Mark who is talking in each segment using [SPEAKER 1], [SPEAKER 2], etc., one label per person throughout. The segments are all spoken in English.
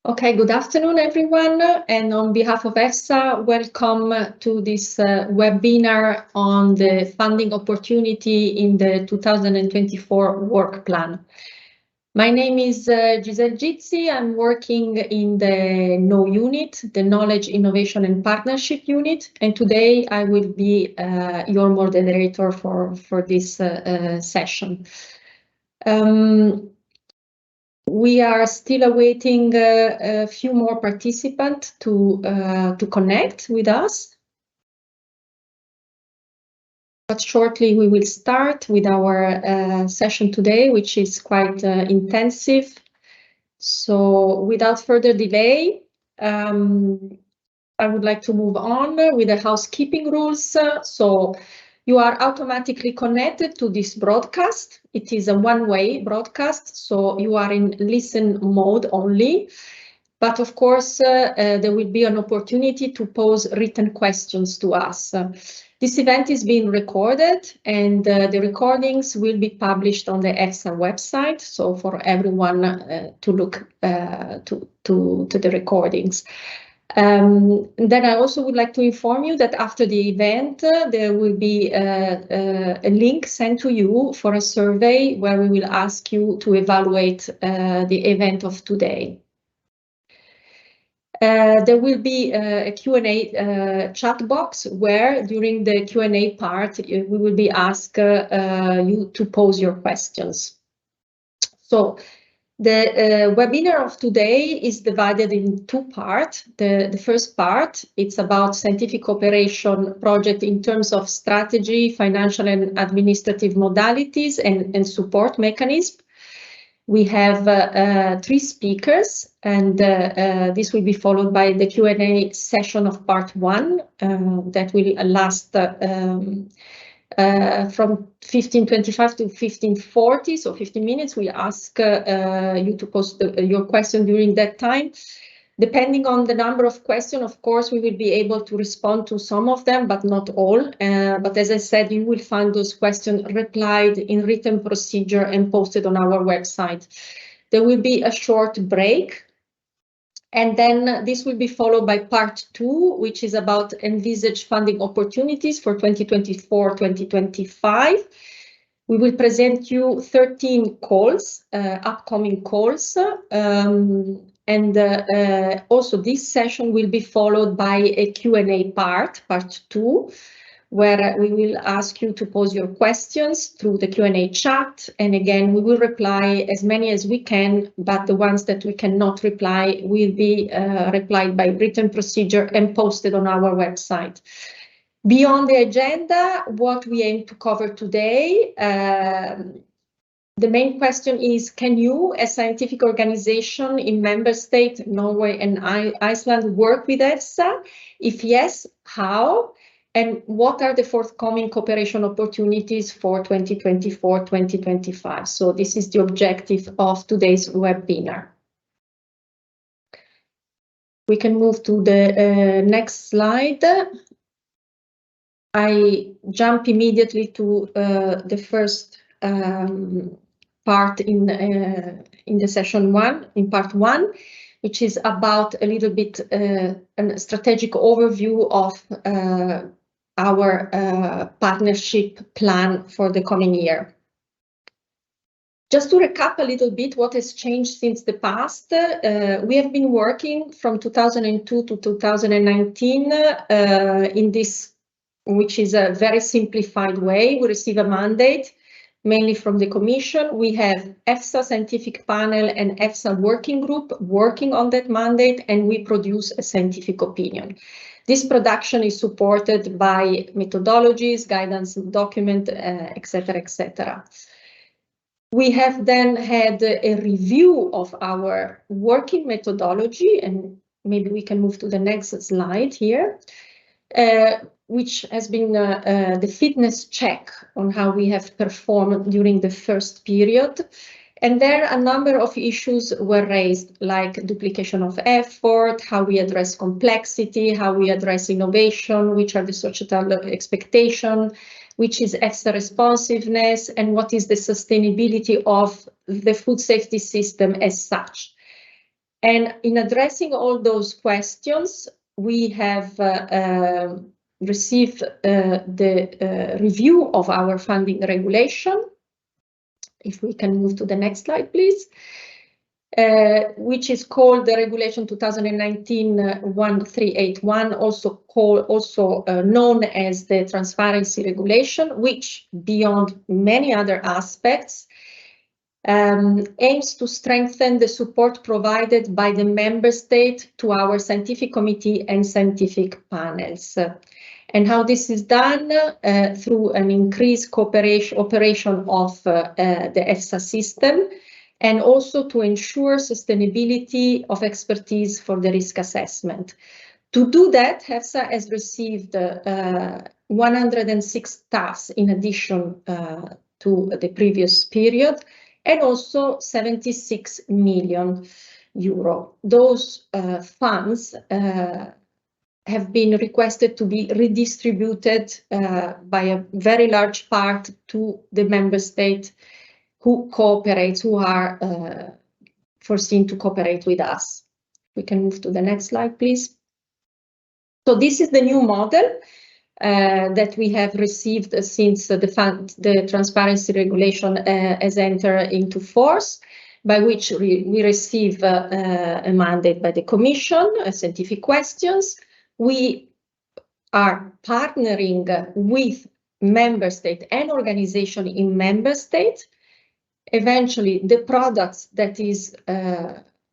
[SPEAKER 1] Okay, good afternoon, everyone. And on behalf of EFSA, welcome to this webinar on the funding opportunity in the 2024 work plan. My name is Giselle Gizzi. I'm working in the KNOW unit, the Knowledge, Innovation and Partnership unit. And today I will be your moderator for this session. We are still awaiting a few more participants to connect with us. But shortly we will start with our session today, which is quite intensive. So without further delay, I would like to move on with the housekeeping rules. So you are automatically connected to this broadcast. It is a one-way broadcast, so you are in listen mode only. But of course, there will be an opportunity to pose written questions to us. This event is being recorded, and the recordings will be published on the EFSA website, so for everyone to look to the recordings. Then I also would like to inform you that after the event, there will be a link sent to you for a survey where we will ask you to evaluate the event of today. There will be a Q&A chat box where during the Q&A part, we will be asked you to pose your questions. So the webinar of today is divided in two parts. The first part, it's about scientific cooperation project in terms of strategy, financial and administrative modalities and support mechanism. We have 3 speakers, and this will be followed by the Q&A session of part 1 that will last from 15:25 to 15:40, so 15 minutes. We ask you to post your question during that time. Depending on the number of questions, of course, we will be able to respond to some of them, but not all. But as I said, you will find those questions replied in written procedure and posted on our website. There will be a short break. And then this will be followed by part 2, which is about envisaged funding opportunities for 2024-2025. We will present you 13 calls, upcoming calls. Also this session will be followed by a Q&A part 2, where we will ask you to pose your questions through the Q&A chat. And again, we will reply as many as we can, but the ones that we cannot reply will be replied by written procedure and posted on our website. Beyond the agenda, what we aim to cover today, the main question is, can you, as scientific organization in member states, Norway and Iceland, work with EFSA? If yes, how? And what are the forthcoming cooperation opportunities for 2024-2025? So this is the objective of today's webinar. We can move to the next slide. I jump immediately to the first part in the session 1, in part 1, which is about a little bit a strategic overview of our partnership plan for the coming year. Just to recap a little bit what has changed since the past, we have been working from 2002 to 2019 in this, which is a very simplified way. We receive a mandate mainly from the Commission. We have EFSA scientific panel and EFSA working group working on that mandate, and we produce a scientific opinion. This production is supported by methodologies, guidance document, etc., etc. We have then had a review of our working methodology, and maybe we can move to the next slide here, which has been the fitness check on how we have performed during the first period. And there a number of issues were raised, like duplication of effort, how we address complexity, how we address innovation, which are the societal expectations, which is EFSA responsiveness, and what is the sustainability of the food safety system as such. And in addressing all those questions, we have received the review of our funding regulation. If we can move to the next slide, please. Which is called the Regulation 2019-1381, also known as the Transparency Regulation, which, beyond many other aspects, aims to strengthen the support provided by the member state to our scientific committee and scientific panels. And how this is done through an increased operation of the EFSA system, and also to ensure sustainability of expertise for the risk assessment. To do that, EFSA has received 106 tasks in addition to the previous period, and also 76 million euro. Those funds have been requested to be redistributed by a very large part to the member state who cooperates, who are foreseen to cooperate with us. We can move to the next slide, please. So this is the new model that we have received since the transparency regulation has entered into force, by which we receive a mandate by the Commission, scientific questions. We are partnering with member state and organization in member state. Eventually, the products that is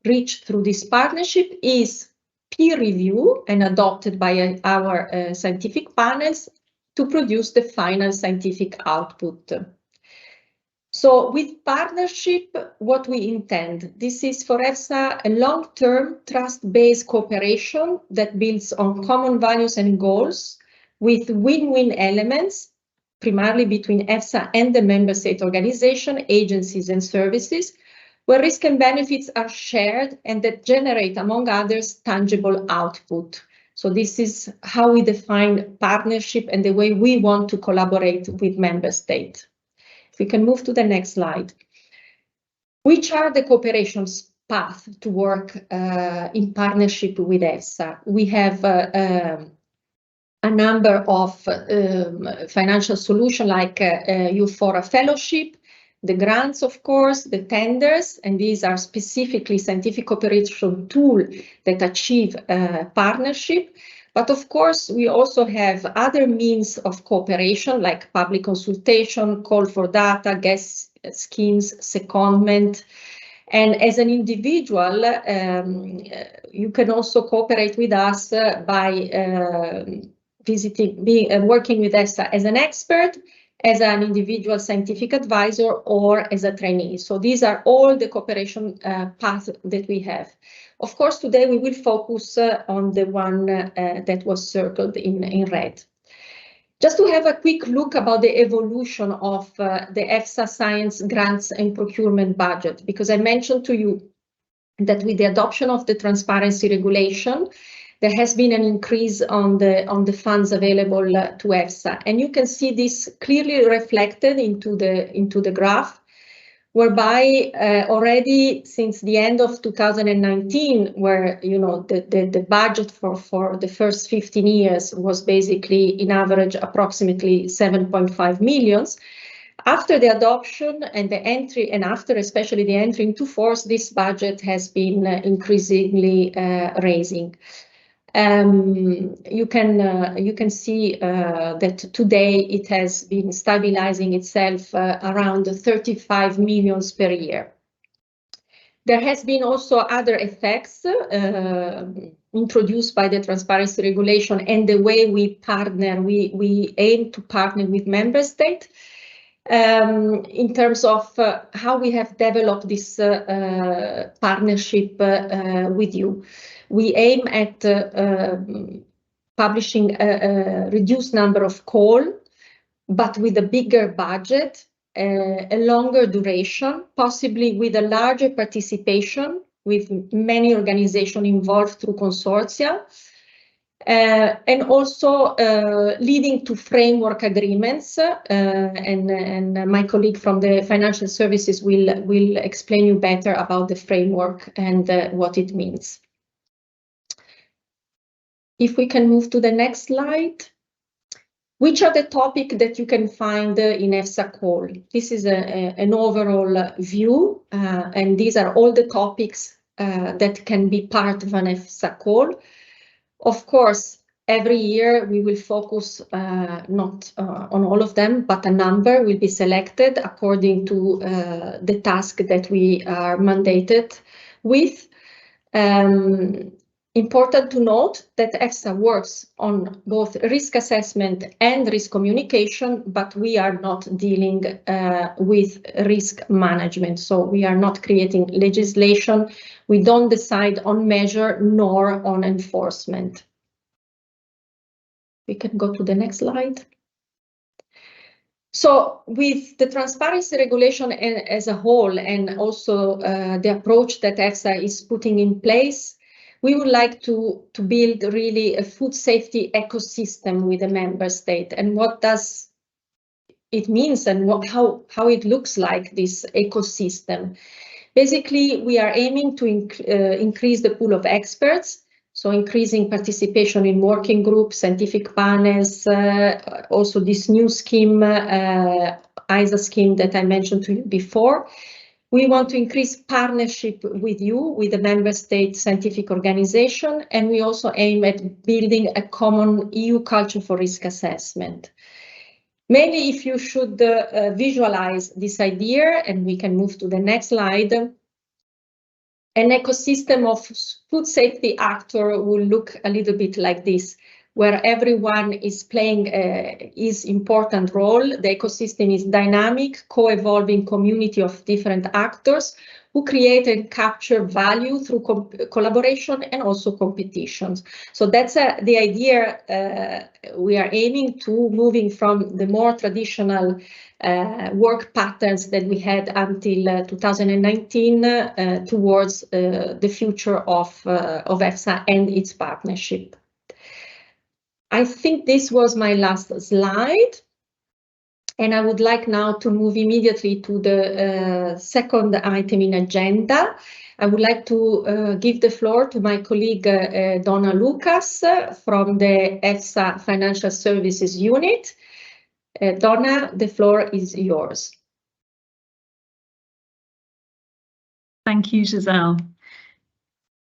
[SPEAKER 1] reached through this partnership is peer review and adopted by our scientific panels to produce the final scientific output. So with partnership, what we intend, this is for EFSA a long-term trust-based cooperation that builds on common values and goals with win-win elements, primarily between EFSA and the member state organization, agencies and services, where risk and benefits are shared and that generate, among others, tangible output. So this is how we define partnership and the way we want to collaborate with member states. If we can move to the next slide. Which are the cooperation paths to work in partnership with EFSA? We have a number of financial solutions like EU-FORA fellowship, the grants, of course, the tenders, and these are specifically scientific cooperation tools that achieve partnership. But of course, we also have other means of cooperation like public consultation, call for data, gas schemes, secondment. And as an individual, you can also cooperate with us by working with EFSA as an expert, as an individual scientific advisor, or as a trainee. So these are all the cooperation paths that we have. Of course, today we will focus on the one that was circled in red. Just to have a quick look about the evolution of the EFSA science grants and procurement budget, because I mentioned to you that with the adoption of the transparency regulation, there has been an increase on the funds available to EFSA, and you can see this clearly reflected into the graph, whereby already since the end of 2019, where the budget for the first 15 years was basically in average approximately 7.5 million. After the adoption and the entry, and after especially the entry into force, this budget has been increasingly raising. You can see that today it has been stabilizing itself around 35 million per year. There has been also other effects introduced by the transparency regulation and the way we partner. We aim to partner with member states in terms of how we have developed this partnership with you. We aim at publishing a reduced number of calls, but with a bigger budget, a longer duration, possibly with a larger participation with many organizations involved through consortia. and also leading to framework agreements. And my colleague from the financial services will explain you better about the framework and what it means. If we can move to the next slide. Which are the topics that you can find in EFSA call? This is an overall view, and these are all the topics that can be part of an EFSA call. Of course, every year we will focus not on all of them, but a number will be selected according to the task that we are mandated with. Important to note that EFSA works on both risk assessment and risk communication, but we are not dealing with risk management. So we are not creating legislation. We don't decide on measure nor on enforcement. We can go to the next slide. So with the transparency regulation as a whole, and also the approach that EFSA is putting in place, we would like to build really a food safety ecosystem with the member state. And what does it mean and how it looks like, this ecosystem? Basically, we are aiming to increase the pool of experts, so increasing participation in working groups, scientific panels, also this new scheme, ISA scheme that I mentioned to you before. We want to increase partnership with you, with the member state scientific organization, and we also aim at building a common EU culture for risk assessment. Maybe if you should visualize this idea, and we can move to the next slide, an ecosystem of food safety actor will look a little bit like this, where everyone is playing his important role. The ecosystem is dynamic, co-evolving community of different actors who create and capture value through collaboration and also competitions. So that's the idea we are aiming to, moving from the more traditional work patterns that we had until 2019 towards the future of EFSA and its partnership. I think this was my last slide, and I would like now to move immediately to the second item in agenda. I would like to give the floor to my colleague Donna Lucas from the EFSA Financial Services Unit. Donna, the floor is yours.
[SPEAKER 2] Thank you, Giselle.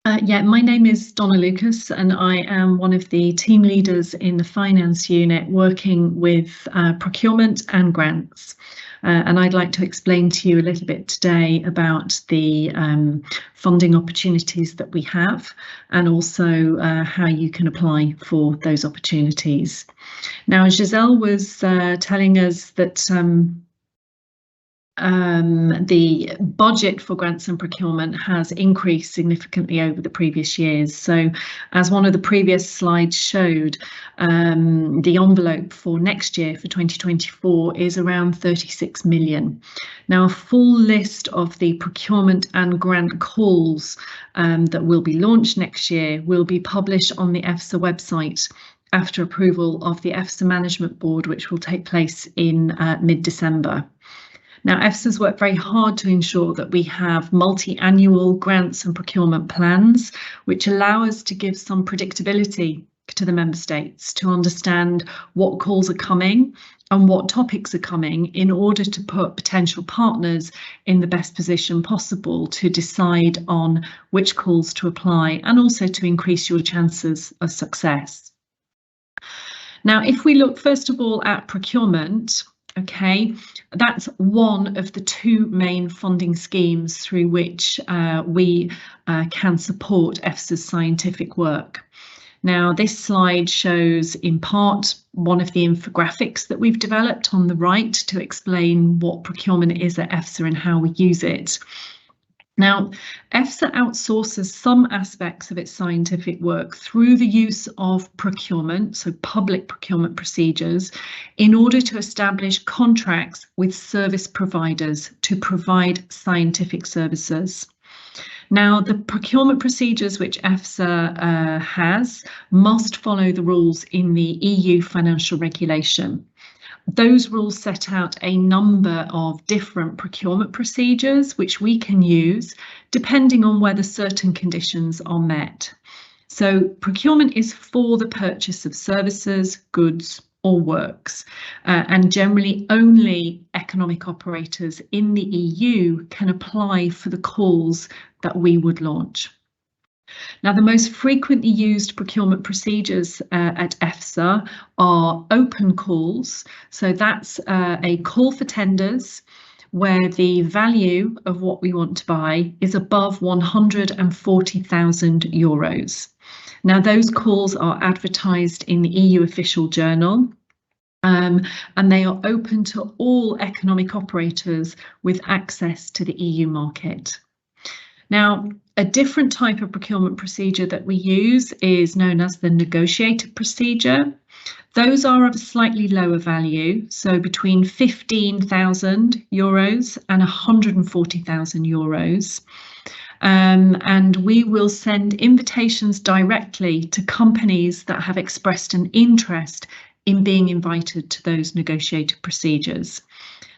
[SPEAKER 2] My name is Donna Lucas, and I am one of the team leaders in the finance unit working with procurement and grants. And I'd like to explain to you a little bit today about the funding opportunities that we have, and also how you can apply for those opportunities. Now, Giselle was telling us that the budget for grants and procurement has increased significantly over the previous years. So as one of the previous slides showed, the envelope for next year, for 2024, is around 36 million. Now, a full list of the procurement and grant calls that will be launched next year will be published on the EFSA website after approval of the EFSA Management Board, which will take place in mid-December. Now, EFSA's worked very hard to ensure that we have multi-annual grants and procurement plans, which allow us to give some predictability to the member states to understand what calls are coming and what topics are coming, in order to put potential partners in the best position possible to decide on which calls to apply, and also to increase your chances of success. Now, if we look first of all at procurement, okay, that's one of the two main funding schemes through which we can support EFSA's scientific work. Now, this slide shows in part one of the infographics that we've developed on the right to explain what procurement is at EFSA and how we use it. Now, EFSA outsources some aspects of its scientific work through the use of procurement, so public procurement procedures, in order to establish contracts with service providers to provide scientific services. Now, the procurement procedures which EFSA has must follow the rules in the EU financial regulation. Those rules set out a number of different procurement procedures which we can use depending on whether certain conditions are met. So procurement is for the purchase of services, goods or works, and generally only economic operators in the EU can apply for the calls that we would launch. Now, the most frequently used procurement procedures at EFSA are open calls. So that's a call for tenders where the value of what we want to buy is above €140,000. Now, those calls are advertised in the EU official journal, and they are open to all economic operators with access to the EU market. Now, a different type of procurement procedure that we use is known as the negotiated procedure. Those are of a slightly lower value, so between €15,000 and €140,000. And we will send invitations directly to companies that have expressed an interest in being invited to those negotiated procedures.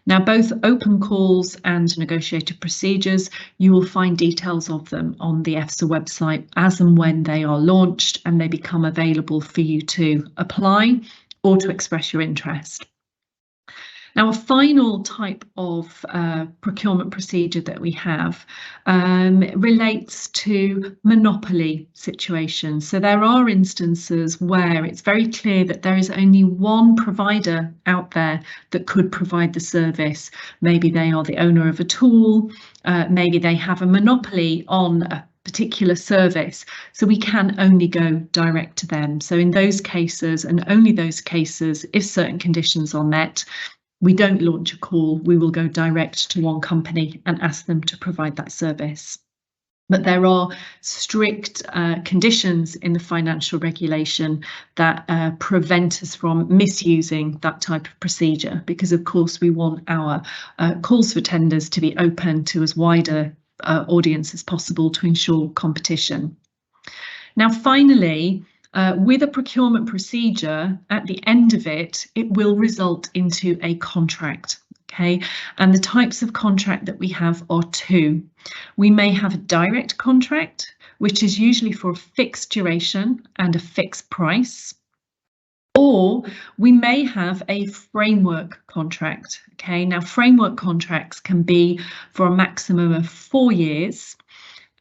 [SPEAKER 2] Now, both open calls and negotiated procedures, you will find details of them on the EFSA website as and when they are launched and they become available for you to apply or to express your interest. Now, a final type of procurement procedure that we have relates to monopoly situations. So there are instances where it's very clear that there is only one provider out there that could provide the service. Maybe they are the owner of a tool, maybe they have a monopoly on a particular service, so we can only go direct to them. So in those cases, and only those cases, if certain conditions are met, we don't launch a call, we will go direct to one company and ask them to provide that service. But there are strict conditions in the financial regulation that prevent us from misusing that type of procedure, because of course we want our calls for tenders to be open to as wider audience as possible to ensure competition. Now, finally, with a procurement procedure, at the end of it, it will result into a contract. Okay, and the types of contract that we have are two. We may have a direct contract, which is usually for a fixed duration and a fixed price, or we may have a framework contract. Okay, now framework contracts can be for a maximum of 4 years.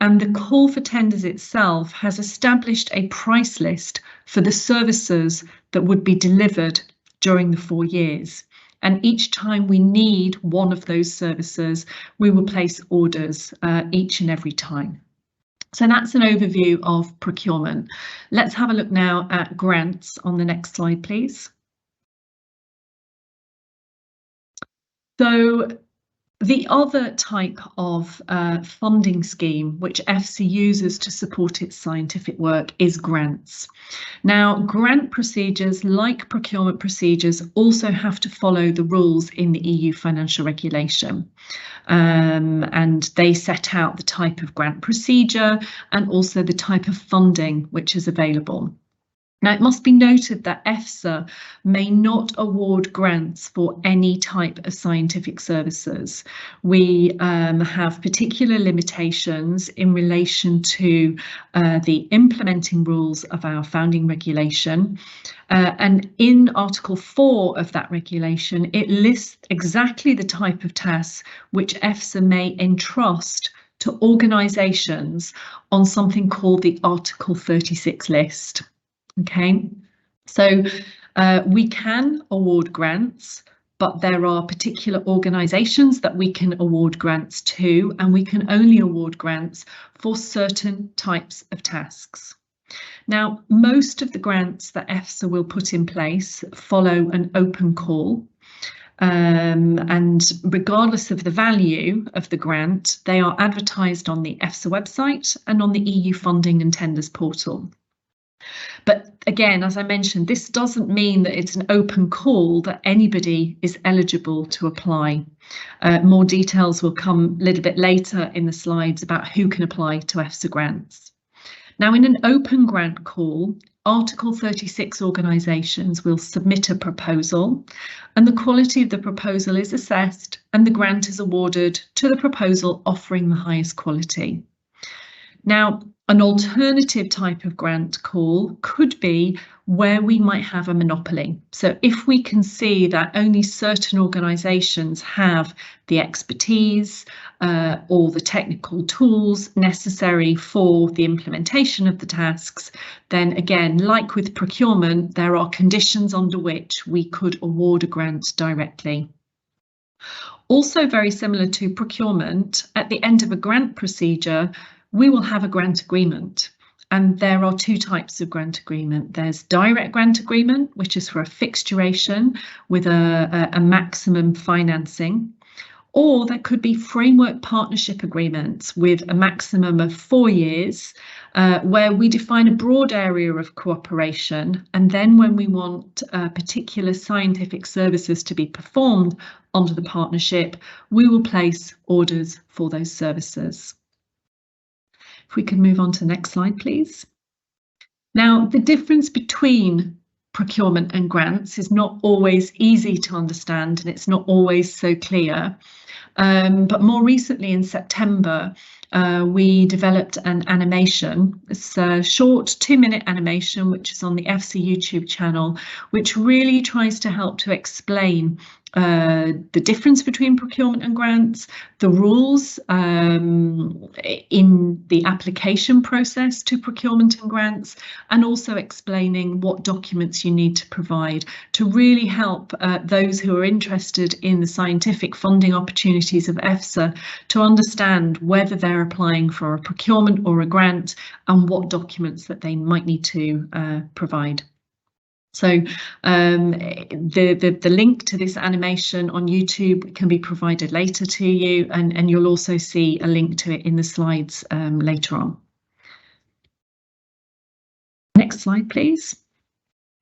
[SPEAKER 2] And the call for tenders itself has established a price list for the services that would be delivered during the 4 years. And each time we need one of those services, we will place orders each and every time. So that's an overview of procurement. Let's have a look now at grants on the next slide, please. So the other type of funding scheme which EFSA uses to support its scientific work is grants. Now, grant procedures, like procurement procedures, also have to follow the rules in the EU financial regulation. And they set out the type of grant procedure and also the type of funding which is available. Now, it must be noted that EFSA may not award grants for any type of scientific services. We have particular limitations in relation to the implementing rules of our founding regulation. And in Article 4 of that regulation, it lists exactly the type of tasks which EFSA may entrust to organisations on something called the Article 36 list. Okay, so we can award grants, but there are particular organisations that we can award grants to, and we can only award grants for certain types of tasks. Now, most of the grants that EFSA will put in place follow an open call. And regardless of the value of the grant, they are advertised on the EFSA website and on the EU funding and tenders portal. But again, as I mentioned, this doesn't mean that it's an open call that anybody is eligible to apply. More details will come a little bit later in the slides about who can apply to EFSA grants. Now, in an open grant call, Article 36 organisations will submit a proposal, and the quality of the proposal is assessed and the grant is awarded to the proposal offering the highest quality. Now, an alternative type of grant call could be where we might have a monopoly. So if we can see that only certain organisations have the expertise or the technical tools necessary for the implementation of the tasks, then again, like with procurement, there are conditions under which we could award a grant directly. Also very similar to procurement, at the end of a grant procedure, we will have a grant agreement, and there are two types of grant agreement. There's direct grant agreement, which is for a fixed duration with a maximum financing, or there could be framework partnership agreements with a maximum of 4 years, where we define a broad area of cooperation, and then when we want particular scientific services to be performed under the partnership, we will place orders for those services. If we can move on to the next slide, please. Now, the difference between procurement and grants is not always easy to understand, and it's not always so clear. But more recently in September, we developed an animation. It's a short 2-minute animation, which is on the EFSA YouTube channel, which really tries to help to explain the difference between procurement and grants, the rules in the application process to procurement and grants, and also explaining what documents you need to provide to really help those who are interested in the scientific funding opportunities of EFSA to understand whether they're applying for a procurement or a grant and what documents that they might need to provide. So the link to this animation on YouTube can be provided later to you, and you'll also see a link to it in the slides later on. Next slide, please.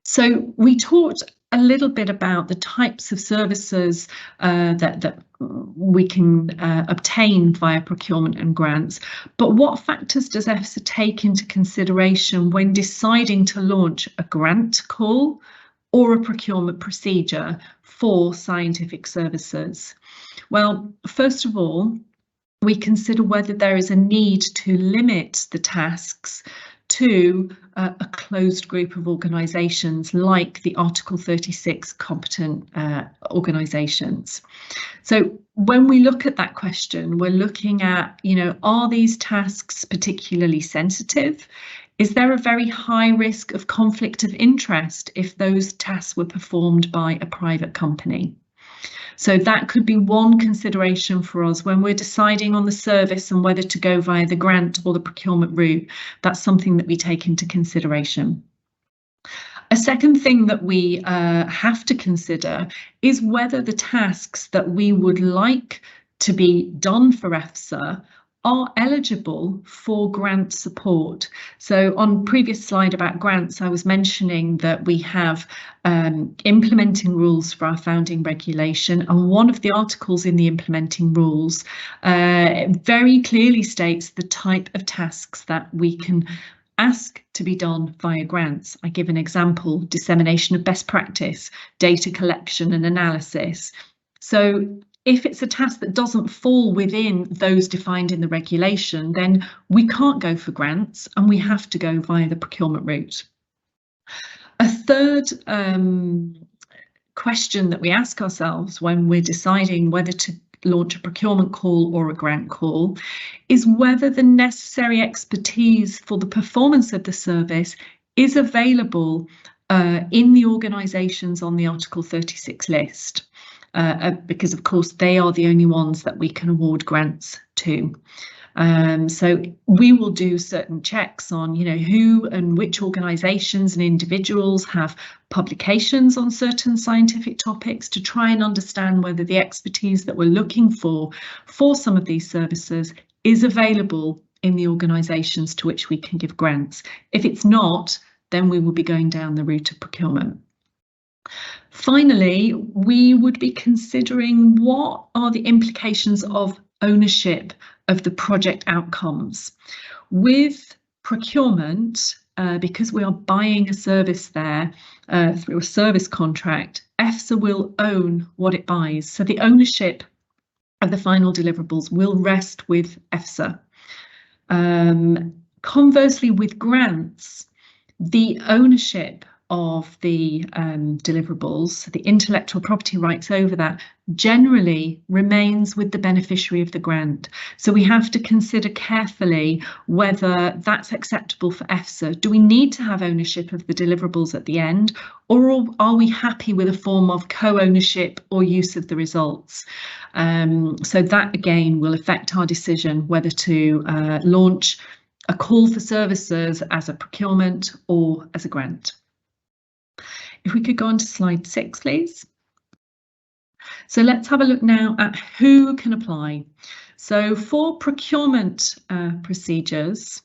[SPEAKER 2] So we talked a little bit about the types of services that we can obtain via procurement and grants, but what factors does EFSA take into consideration when deciding to launch a grant call or a procurement procedure for scientific services? Well, first of all, we consider whether there is a need to limit the tasks to a closed group of organisations like the Article 36 competent organisations. So when we look at that question, we're looking at, are these tasks particularly sensitive? Is there a very high risk of conflict of interest if those tasks were performed by a private company? So that could be one consideration for us when we're deciding on the service and whether to go via the grant or the procurement route. That's something that we take into consideration. A second thing that we have to consider is whether the tasks that we would like to be done for EFSA are eligible for grant support. So on previous slide about grants, I was mentioning that we have implementing rules for our founding regulation, and one of the articles in the implementing rules very clearly states the type of tasks that we can ask to be done via grants. I give an example: dissemination of best practice, data collection and analysis. So if it's a task that doesn't fall within those defined in the regulation, then we can't go for grants and we have to go via the procurement route. A third question that we ask ourselves when we're deciding whether to launch a procurement call or a grant call is whether the necessary expertise for the performance of the service is available in the organisations on the Article 36 list. Because of course they are the only ones that we can award grants to. So we will do certain checks on, who and which organisations and individuals have publications on certain scientific topics to try and understand whether the expertise that we're looking for some of these services is available in the organisations to which we can give grants. If it's not, then we will be going down the route of procurement. Finally, we would be considering what are the implications of ownership of the project outcomes. With procurement, because we are buying a service there through a service contract, EFSA will own what it buys. So the ownership of the final deliverables will rest with EFSA. Conversely, with grants, the ownership of the deliverables, the intellectual property rights over that, generally remains with the beneficiary of the grant. So we have to consider carefully whether that's acceptable for EFSA. Do we need to have ownership of the deliverables at the end, or are we happy with a form of co-ownership or use of the results? So that again will affect our decision whether to launch a call for services as a procurement or as a grant. If we could go on to slide 6, please. So let's have a look now at who can apply. So for procurement procedures,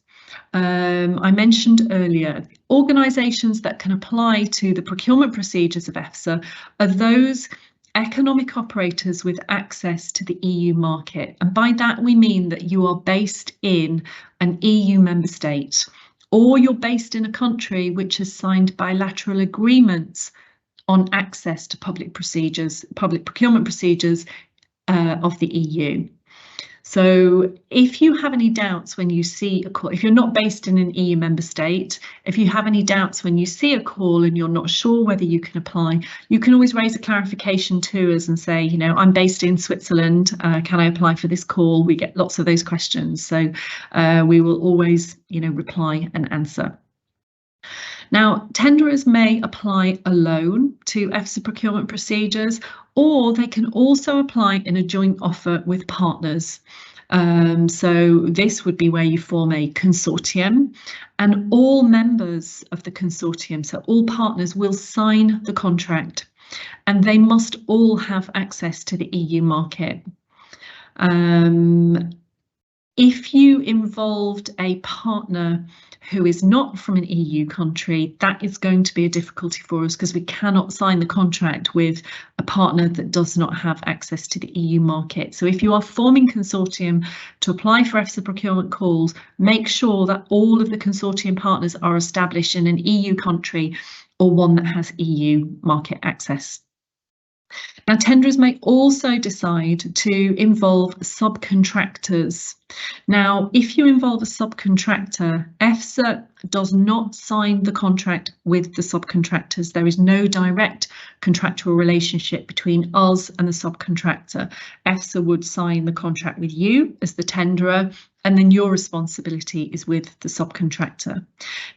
[SPEAKER 2] I mentioned earlier, organisations that can apply to the procurement procedures of EFSA are those economic operators with access to the EU market. And by that we mean that you are based in an EU member state, or you're based in a country which has signed bilateral agreements on access to public procurement procedures of the EU. So if you have any doubts when you see a call, if you're not based in an EU member state, if you have any doubts when you see a call and you're not sure whether you can apply, you can always raise a clarification to us and say, you know, I'm based in Switzerland, can I apply for this call? We get lots of those questions, so we will always, you know, reply and answer. Now, tenderers may apply alone to EFSA procurement procedures, or they can also apply in a joint offer with partners. So this would be where you form a consortium, and all members of the consortium, so all partners, will sign the contract, and they must all have access to the EU market. If you involved a partner who is not from an EU country, that is going to be a difficulty for us because we cannot sign the contract with a partner that does not have access to the EU market. So if you are forming consortium to apply for EFSA procurement calls, make sure that all of the consortium partners are established in an EU country or one that has EU market access. Now, tenderers may also decide to involve subcontractors. Now, if you involve a subcontractor, EFSA does not sign the contract with the subcontractors. There is no direct contractual relationship between us and the subcontractor. EFSA would sign the contract with you as the tenderer, and then your responsibility is with the subcontractor.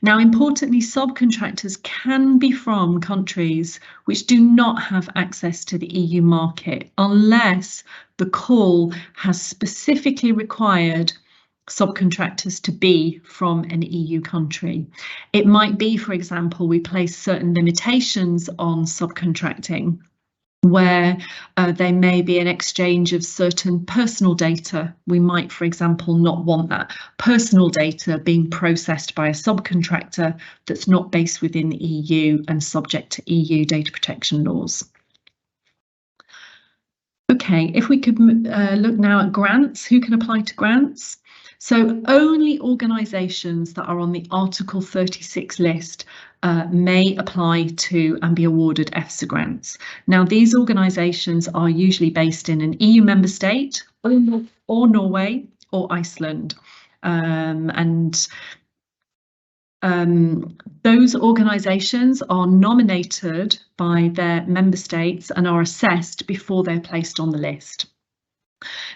[SPEAKER 2] Now, importantly, subcontractors can be from countries which do not have access to the EU market unless the call has specifically required subcontractors to be from an EU country. It might be, for example, we place certain limitations on subcontracting, where there may be an exchange of certain personal data. We might, for example, not want that personal data being processed by a subcontractor that's not based within the EU and subject to EU data protection laws. Okay, if we could look now at grants, who can apply to grants? So only organisations that are on the Article 36 list may apply to and be awarded EFSA grants. Now, these organisations are usually based in an EU member state or Norway or Iceland. Those organisations are nominated by their member states and are assessed before they're placed on the list.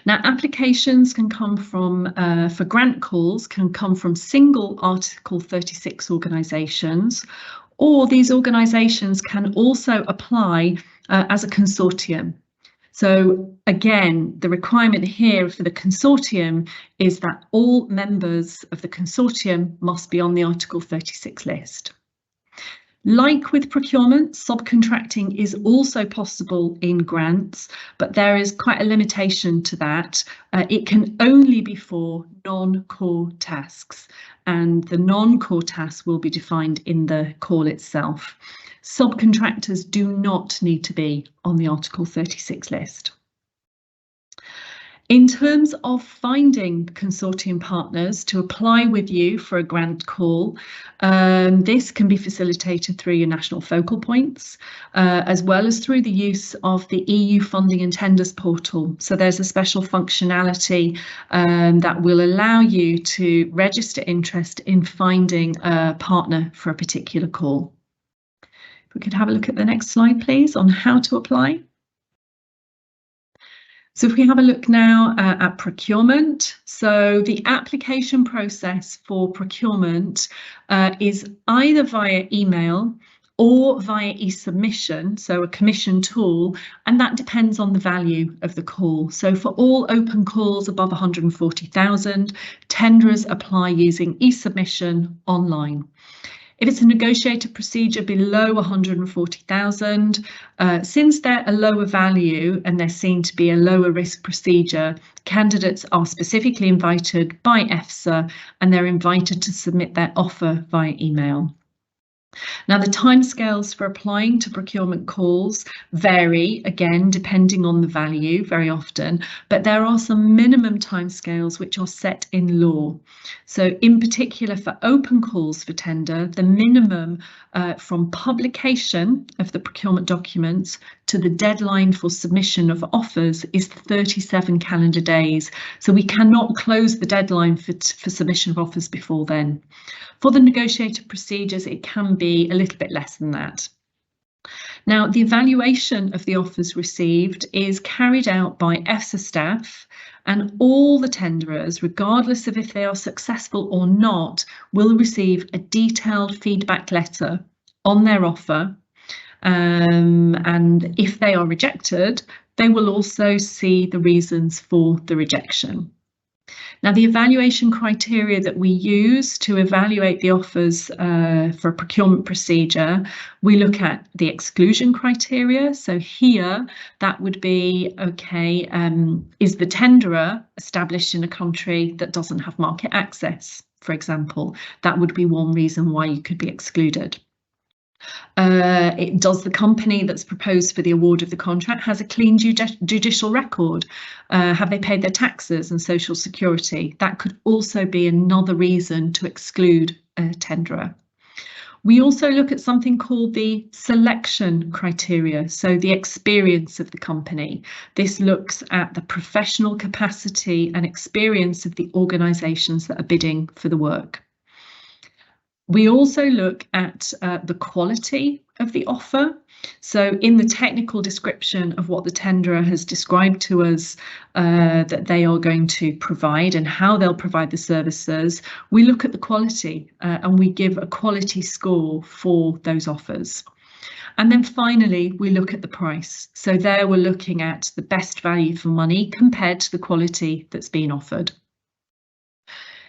[SPEAKER 2] Now, applications can come from, for grant calls, can come from single Article 36 organisations, or these organisations can also apply as a consortium. So again, the requirement here for the consortium is that all members of the consortium must be on the Article 36 list. Like with procurement, subcontracting is also possible in grants, but there is quite a limitation to that. It can only be for non-core tasks, and the non-core tasks will be defined in the call itself. Subcontractors do not need to be on the Article 36 list. In terms of finding consortium partners to apply with you for a grant call, this can be facilitated through your national focal points, as well as through the use of the EU funding and tenders portal. So there's a special functionality that will allow you to register interest in finding a partner for a particular call. If we could have a look at the next slide, please, on how to apply. So if we have a look now at procurement, so the application process for procurement is either via email or via e-submission, so a commission tool, and that depends on the value of the call. So for all open calls above 140,000, tenderers apply using e-submission online. If it's a negotiated procedure below 140,000, since they're a lower value and they're seen to be a lower risk procedure, candidates are specifically invited by EFSA and they're invited to submit their offer via email. Now, the timescales for applying to procurement calls vary, again, depending on the value very often, but there are some minimum timescales which are set in law. So in particular for open calls for tender, the minimum from publication of the procurement documents to the deadline for submission of offers is 37 calendar days. So we cannot close the deadline for submission of offers before then. For the negotiated procedures, it can be a little bit less than that. Now, the evaluation of the offers received is carried out by EFSA staff, and all the tenderers, regardless of if they are successful or not, will receive a detailed feedback letter on their offer. And if they are rejected, they will also see the reasons for the rejection. Now, the evaluation criteria that we use to evaluate the offers for a procurement procedure, we look at the exclusion criteria. So here, that would be, okay, is the tenderer established in a country that doesn't have market access, for example? That would be one reason why you could be excluded. Does the company that's proposed for the award of the contract has a clean judicial record? Have they paid their taxes and social security? That could also be another reason to exclude a tenderer. We also look at something called the selection criteria, so the experience of the company. This looks at the professional capacity and experience of the organisations that are bidding for the work. We also look at the quality of the offer. So in the technical description of what the tenderer has described to us that they are going to provide and how they'll provide the services, we look at the quality and we give a quality score for those offers. And then finally, we look at the price. So there we're looking at the best value for money compared to the quality that's been offered.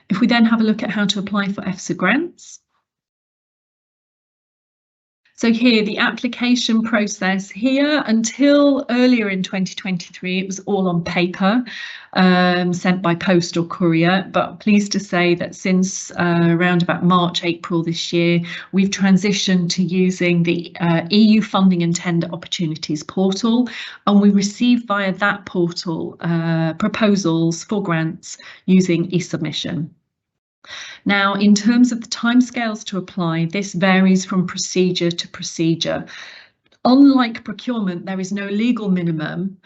[SPEAKER 2] If we then have a look at how to apply for EFSA grants. So here, the application process here, until earlier in 2023, it was all on paper, sent by post or courier. But pleased to say that since around about March, April this year, we've transitioned to using the EU funding and tender opportunities portal, and we receive via that portal proposals for grants using e-submission. Now, in terms of the timescales to apply, this varies from procedure to procedure. Unlike procurement, there is no legal minimum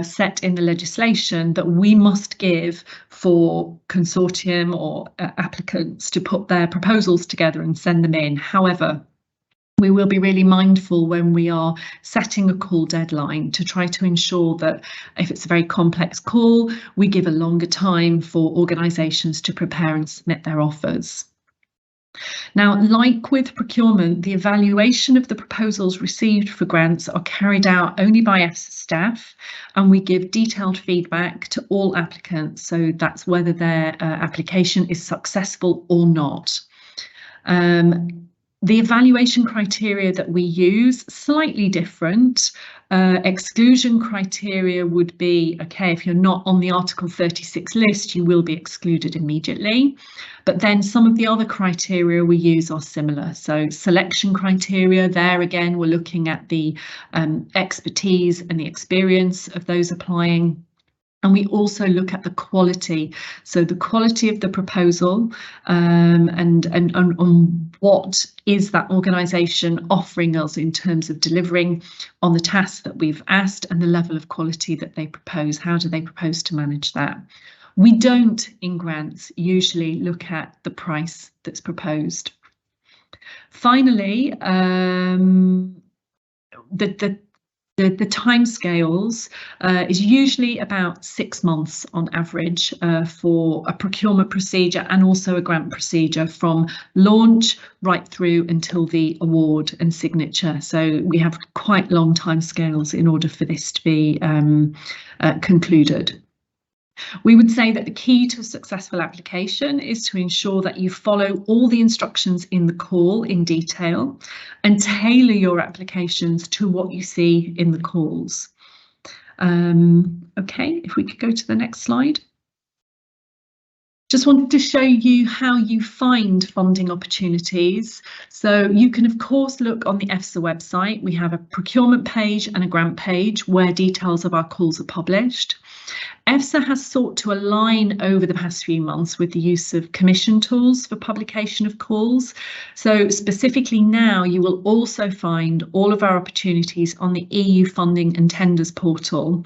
[SPEAKER 2] set in the legislation that we must give for consortium or applicants to put their proposals together and send them in. However, we will be really mindful when we are setting a call deadline to try to ensure that if it's a very complex call, we give a longer time for organisations to prepare and submit their offers. Now, like with procurement, the evaluation of the proposals received for grants are carried out only by EFSA staff, and we give detailed feedback to all applicants. So that's whether their application is successful or not. The evaluation criteria that we use, slightly different. Exclusion criteria would be, okay, if you're not on the Article 36 list, you will be excluded immediately. But then some of the other criteria we use are similar. So selection criteria, there again, we're looking at the expertise and the experience of those applying. And we also look at the quality, so the quality of the proposal and on what is that organisation offering us in terms of delivering on the tasks that we've asked and the level of quality that they propose. How do they propose to manage that? We don't, in grants, usually look at the price that's proposed. Finally, the timescales is usually about 6 months on average for a procurement procedure and also a grant procedure, from launch right through until the award and signature. So we have quite long timescales in order for this to be concluded. We would say that the key to a successful application is to ensure that you follow all the instructions in the call in detail and tailor your applications to what you see in the calls. Okay, if we could go to the next slide. Just wanted to show you how you find funding opportunities. So you can, of course, look on the EFSA website. We have a procurement page and a grant page where details of our calls are published. EFSA has sought to align over the past few months with the use of commission tools for publication of calls. So specifically now, you will also find all of our opportunities on the EU funding and tenders portal.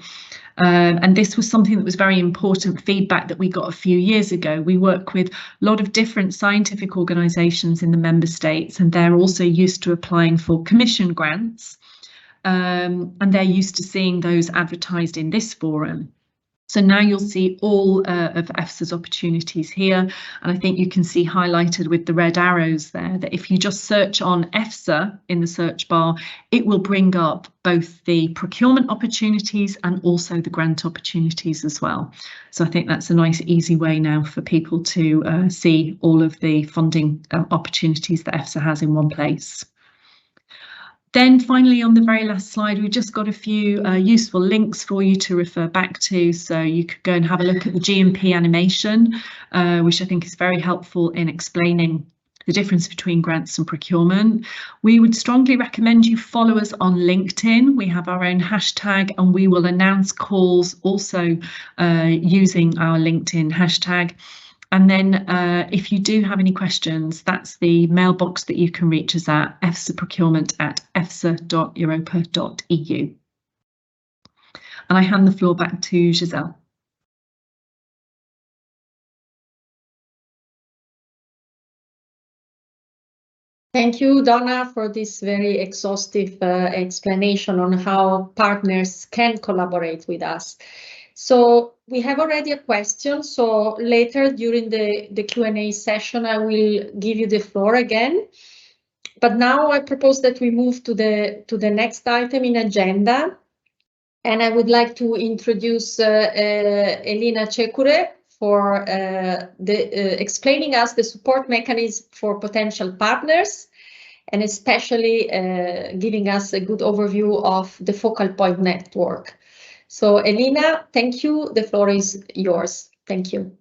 [SPEAKER 2] And this was something that was very important feedback that we got a few years ago. We work with a lot of different scientific organisations in the member states, and they're also used to applying for commission grants. And they're used to seeing those advertised in this forum. So now you'll see all of EFSA's opportunities here, and I think you can see highlighted with the red arrows there that if you just search on EFSA in the search bar, it will bring up both the procurement opportunities and also the grant opportunities as well. So I think that's a nice, easy way now for people to see all of the funding opportunities that EFSA has in one place. Then finally, on the very last slide, we've just got a few useful links for you to refer back to. So you could go and have a look at the GMP animation, which I think is very helpful in explaining the difference between grants and procurement. We would strongly recommend you follow us on LinkedIn. We have our own hashtag, and we will announce calls also using our LinkedIn hashtag. And then if you do have any questions, that's the mailbox that you can reach us at, efsa.europa.eu. And I hand the floor back to Giselle.
[SPEAKER 1] Thank you, Donna, for this very exhaustive explanation on how partners can collaborate with us. So we have already a question, so later during the Q&A session, I will give you the floor again. But now I propose that we move to the next item in agenda. And I would like to introduce Elina Cecure for explaining us the support mechanism for potential partners, and especially giving us a good overview of the focal point network. So Elina, thank you. The floor is yours. Thank you.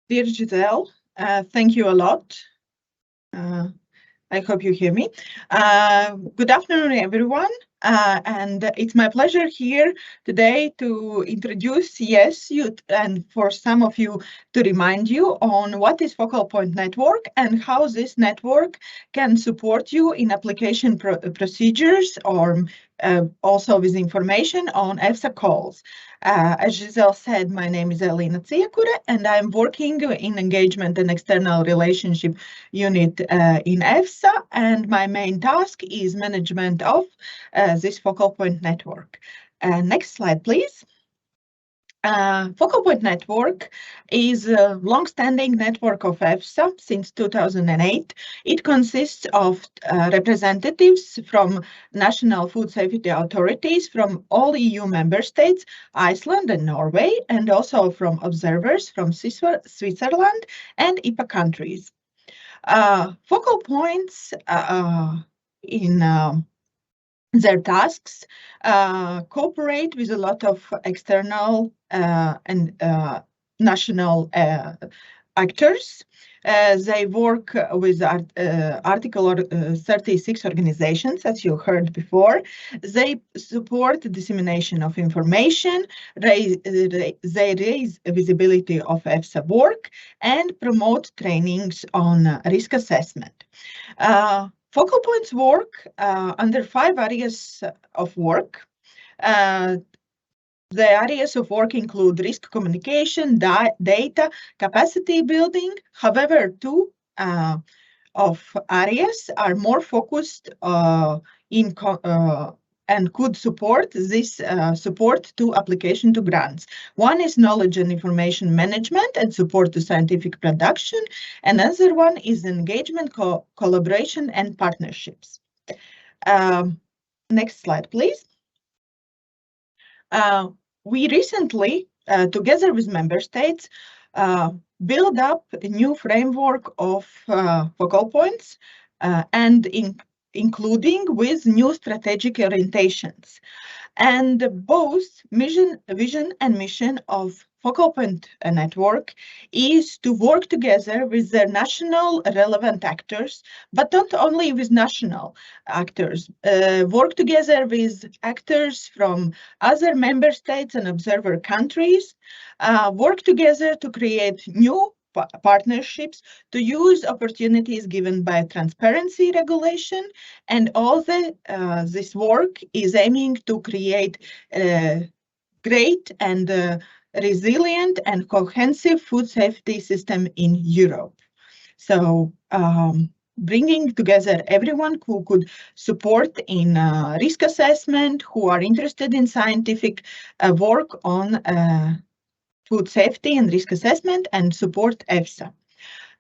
[SPEAKER 3] Dear Giselle, thank you a lot. I hope you hear me. Good afternoon, everyone. And it's my pleasure here today to introduce you and for some of you to remind you on what is focal point network and how this network can support you in application procedures or also with information on EFSA calls. As Giselle said, my name is Elina Cecure and I'm working in engagement and external relationship unit in EFSA, and my main task is management of this focal point network. Next slide, please. Focal Point Network is a long-standing network of EFSA since 2008. It consists of representatives from national food safety authorities from all EU member states, Iceland and Norway, and also from observers from Switzerland and IPA countries. Focal points in their tasks cooperate with a lot of external and national actors. They work with Article 36 organizations, as you heard before. They support the dissemination of information, they raise visibility of EFSA work, and promote trainings on risk assessment. Focal Points work under 5 areas of work. The areas of work include risk communication, data, capacity building. However, 2 of areas are more focused and could support this support to application to grants. One is knowledge and information management and support to scientific production. Another one is engagement, collaboration, and partnerships. Next slide, please. We recently, together with member states, build up a new framework of focal points and including with new strategic orientations. And both vision and mission of Focal Point Network is to work together with their national relevant actors, but not only with national actors, work together with actors from other member states and observer countries, work together to create new partnerships, to use opportunities given by transparency regulation, and all this work is aiming to create a great and resilient and cohesive food safety system in Europe. So bringing together everyone who could support in risk assessment, who are interested in scientific work on food safety and risk assessment, and support EFSA.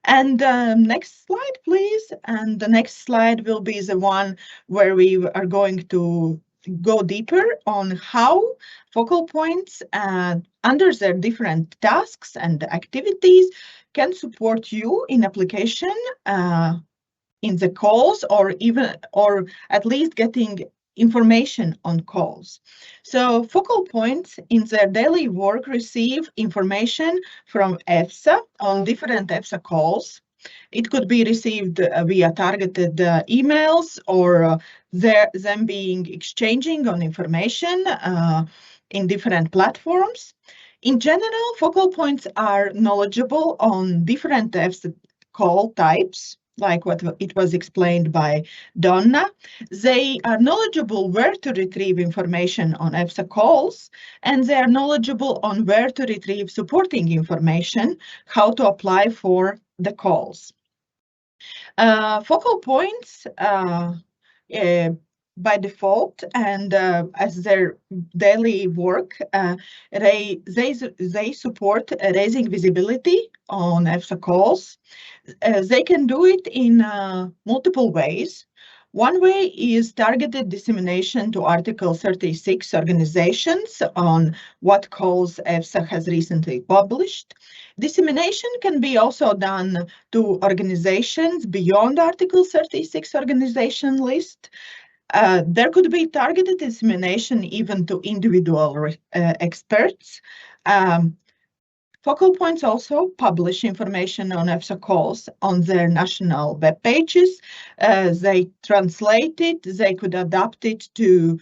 [SPEAKER 3] And next slide, please. And the next slide will be the one where we are going to go deeper on how focal points under their different tasks and activities can support you in application in the calls, or at least getting information on calls. So focal points in their daily work receive information from EFSA on different EFSA calls. It could be received via targeted emails, or them being exchanging on information in different platforms. In general, focal points are knowledgeable on different EFSA call types, like what it was explained by Donna. They are knowledgeable where to retrieve information on EFSA calls, and they are knowledgeable on where to retrieve supporting information, how to apply for the calls. Focal points by default and as their daily work, they support raising visibility on EFSA calls. They can do it in multiple ways. One way is targeted dissemination to Article 36 organizations on what calls EFSA has recently published. Dissemination can be also done to organizations beyond Article 36 organization list. There could be targeted dissemination even to individual experts. Focal points also publish information on EFSA calls on their national web pages. They translate it, they could adapt it to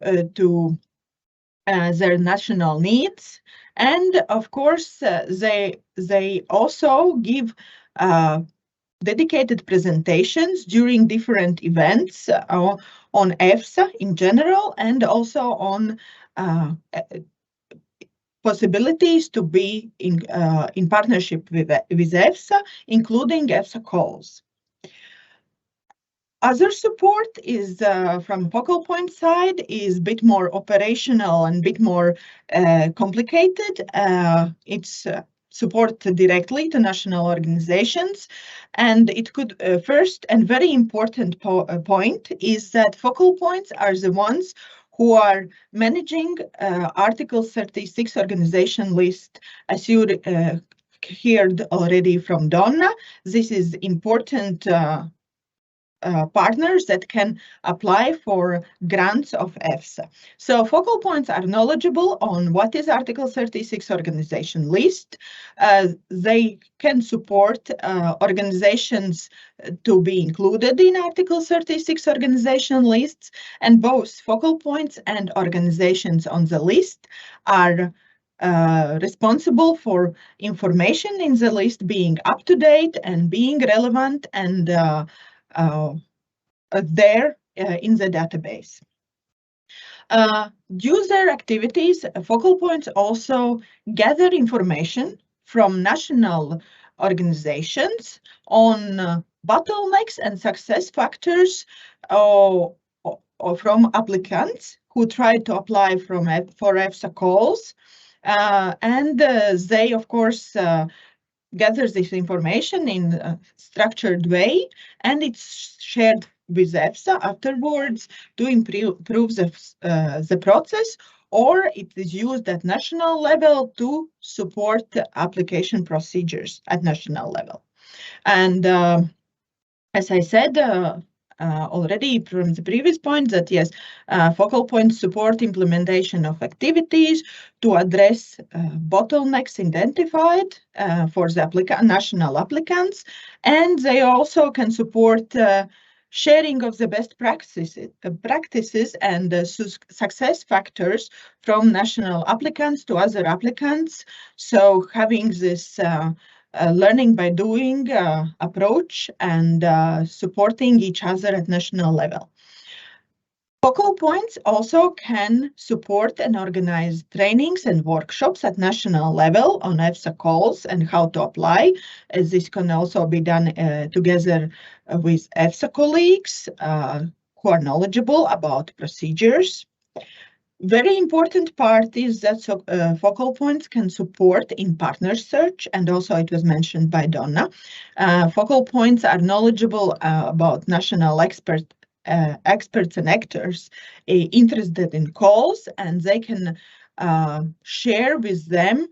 [SPEAKER 3] their national needs. And of course, they also give dedicated presentations during different events on EFSA in general, and also on possibilities to be in partnership with EFSA, including EFSA calls. Other support is from focal point side is a bit more operational and a bit more complicated. It's support directly to national organizations, and it could first and very important point is that focal points are the ones who are managing Article 36 organization list, as you heard already from Donna. This is important partners that can apply for grants of EFSA. So focal points are knowledgeable on what is Article 36 organization list. They can support organizations to be included in Article 36 organization lists, and both focal points and organizations on the list are responsible for information in the list being up to date and being relevant and there in the database. User activities, focal points also gather information from national organizations on bottlenecks and success factors or from applicants who try to apply for EFSA calls. And they, of course, gathers this information in a structured way, and it's shared with EFSA afterwards to improve the process, or it is used at national level to support the application procedures at national level. And as I said already from the previous point, that yes, focal points support implementation of activities to address bottlenecks identified for the national applicants, and they also can support sharing of the best practices and success factors from national applicants to other applicants. So having this learning by doing approach and supporting each other at national level. Focal points also can support and organize trainings and workshops at national level on EFSA calls and how to apply. This can also be done together with EFSA colleagues who are knowledgeable about procedures. Very important part is that focal points can support in partner search, and also it was mentioned by Donna. Focal points are knowledgeable about national experts and actors interested in calls, and they can share with them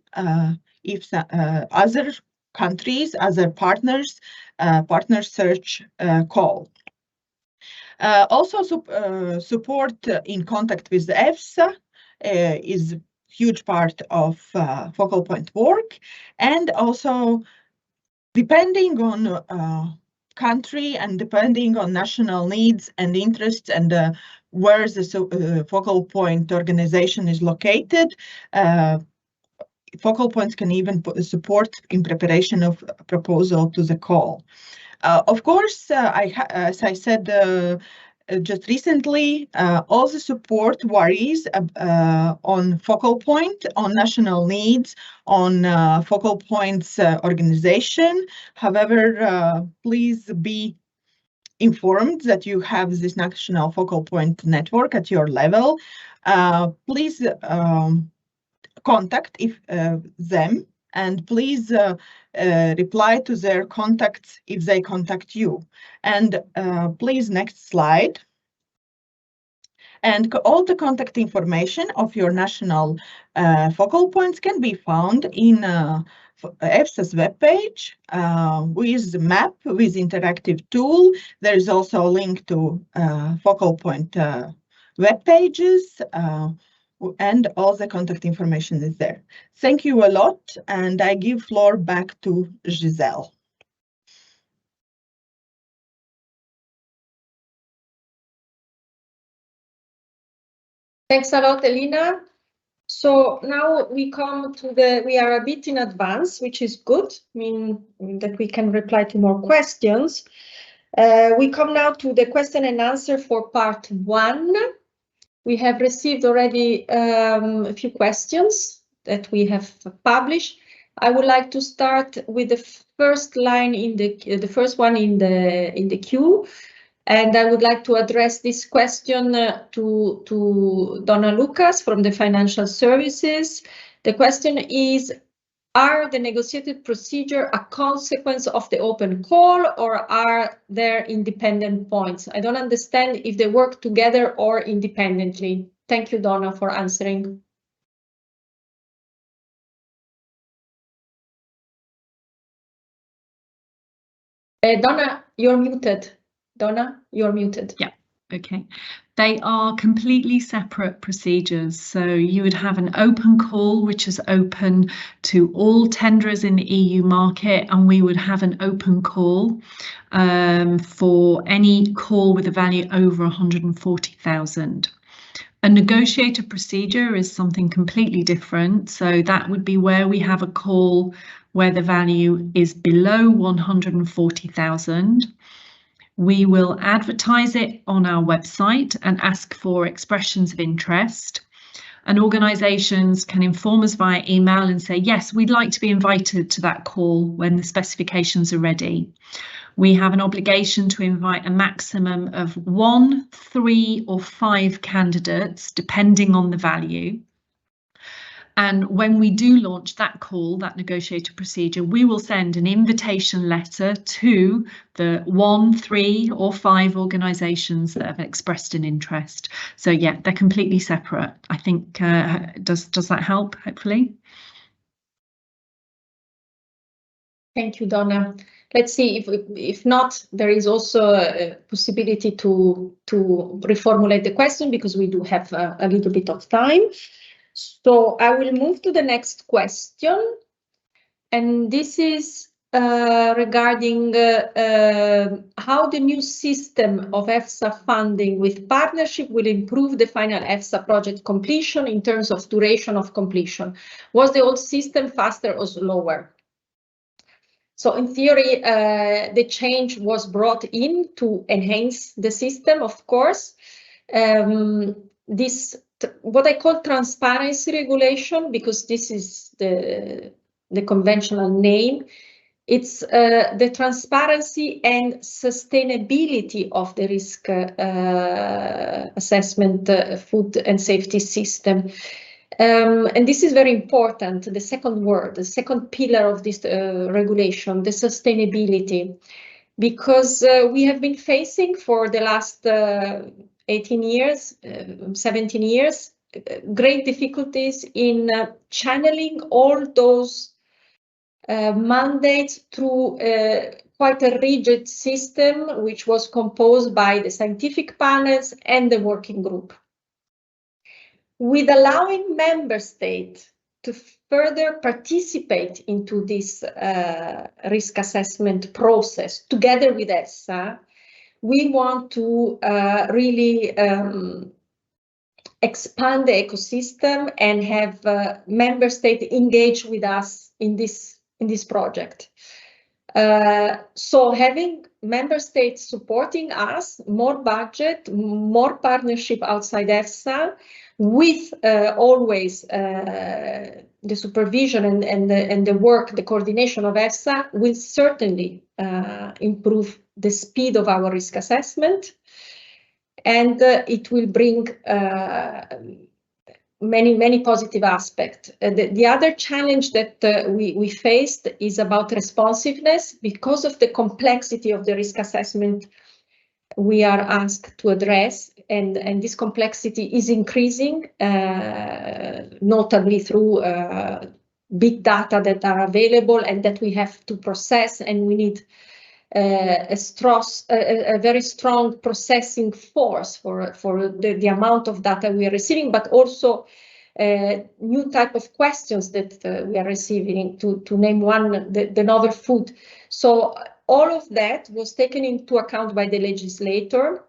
[SPEAKER 3] if other countries, other partners, partner search call. Also support in contact with the EFSA is a huge part of focal point work, and also depending on country and depending on national needs and interests and where the focal point organization is located, focal points can even support in preparation of a proposal to the call. Of course, as I said just recently, all the support varies on focal point, on national needs, on focal points organization. However, please be informed that you have this national focal point network at your level. Please contact them, and please reply to their contacts if they contact you. And please, next slide. And all the contact information of your national focal points can be found in EFSA's webpage with the map, with interactive tool. There is also a link to focal point web pages, and all the contact information is there. Thank you a lot, and I give floor back to Giselle.
[SPEAKER 1] Thanks a lot, Elina. So now we come to we are a bit in advance, which is good, mean that we can reply to more questions. We come now to the question and answer for part 1. We have received already a few questions that we have published. I would like to start with the first line in the first one in the queue. And I would like to address this question to Donna Lucas from the Financial Services. The question is, are the negotiated procedure a consequence of the open call, or are there independent points? I don't understand if they work together or independently. Thank you, Donna, for answering. Donna, you're muted. Donna, you're muted.
[SPEAKER 2] Yeah, okay. They are completely separate procedures. So you would have an open call, which is open to all tenderers in the EU market, and we would have an open call for any call with a value over 140,000. A negotiated procedure is something completely different. So that would be where we have a call where the value is below 140,000. We will advertise it on our website and ask for expressions of interest. And organisations can inform us via email and say, yes, we'd like to be invited to that call when the specifications are ready. We have an obligation to invite a maximum of 1, 3 or 5 candidates, depending on the value. And when we do launch that call, that negotiated procedure, we will send an invitation letter to the 1, 3 or 5 organisations that have expressed an interest. So yeah, they're completely separate. I think, does that help, hopefully?
[SPEAKER 1] Thank you, Donna. Let's see if not, there is also a possibility to reformulate the question, because we do have a little bit of time. So I will move to the next question, and this is regarding how the new system of EFSA funding with partnership will improve the final EFSA project completion in terms of duration of completion. Was the old system faster or slower? So in theory, the change was brought in to enhance the system, of course. This, what I call transparency regulation, because this is the conventional name, it's the transparency and sustainability of the risk assessment food and safety system. And this is very important, the second word, the second pillar of this regulation, the sustainability, because we have been facing for the last 18 years, 17 years, great difficulties in channeling all those mandates through quite a rigid system, which was composed by the scientific panels and the working group. With allowing member states to further participate into this risk assessment process together with EFSA, we want to really expand the ecosystem and have member states engage with us in this project. So having member states supporting us, more budget, more partnership outside EFSA, with always the supervision and the work, the coordination of EFSA, will certainly improve the speed of our risk assessment, and it will bring many positive aspects. The other challenge that we faced is about responsiveness. Because of the complexity of the risk assessment we are asked to address, and this complexity is increasing, notably through big data that are available and that we have to process, and we need a very strong processing force for the amount of data we are receiving, but also new type of questions that we are receiving, to name one, the novel food. So all of that was taken into account by the legislator,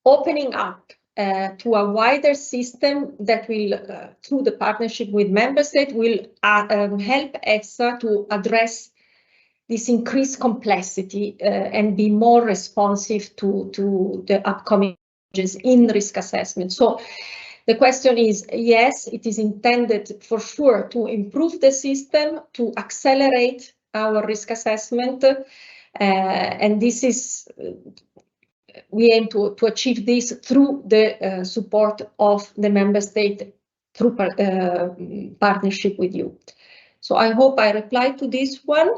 [SPEAKER 1] opening up to a wider system that will, through the partnership with member states, will help EFSA to address this increased complexity and be more responsive to the upcoming changes in risk assessment. So the question is, yes, it is intended for sure to improve the system, to accelerate our risk assessment, and this is we aim to achieve this through the support of the member state through partnership with you. So I hope I replied to this one.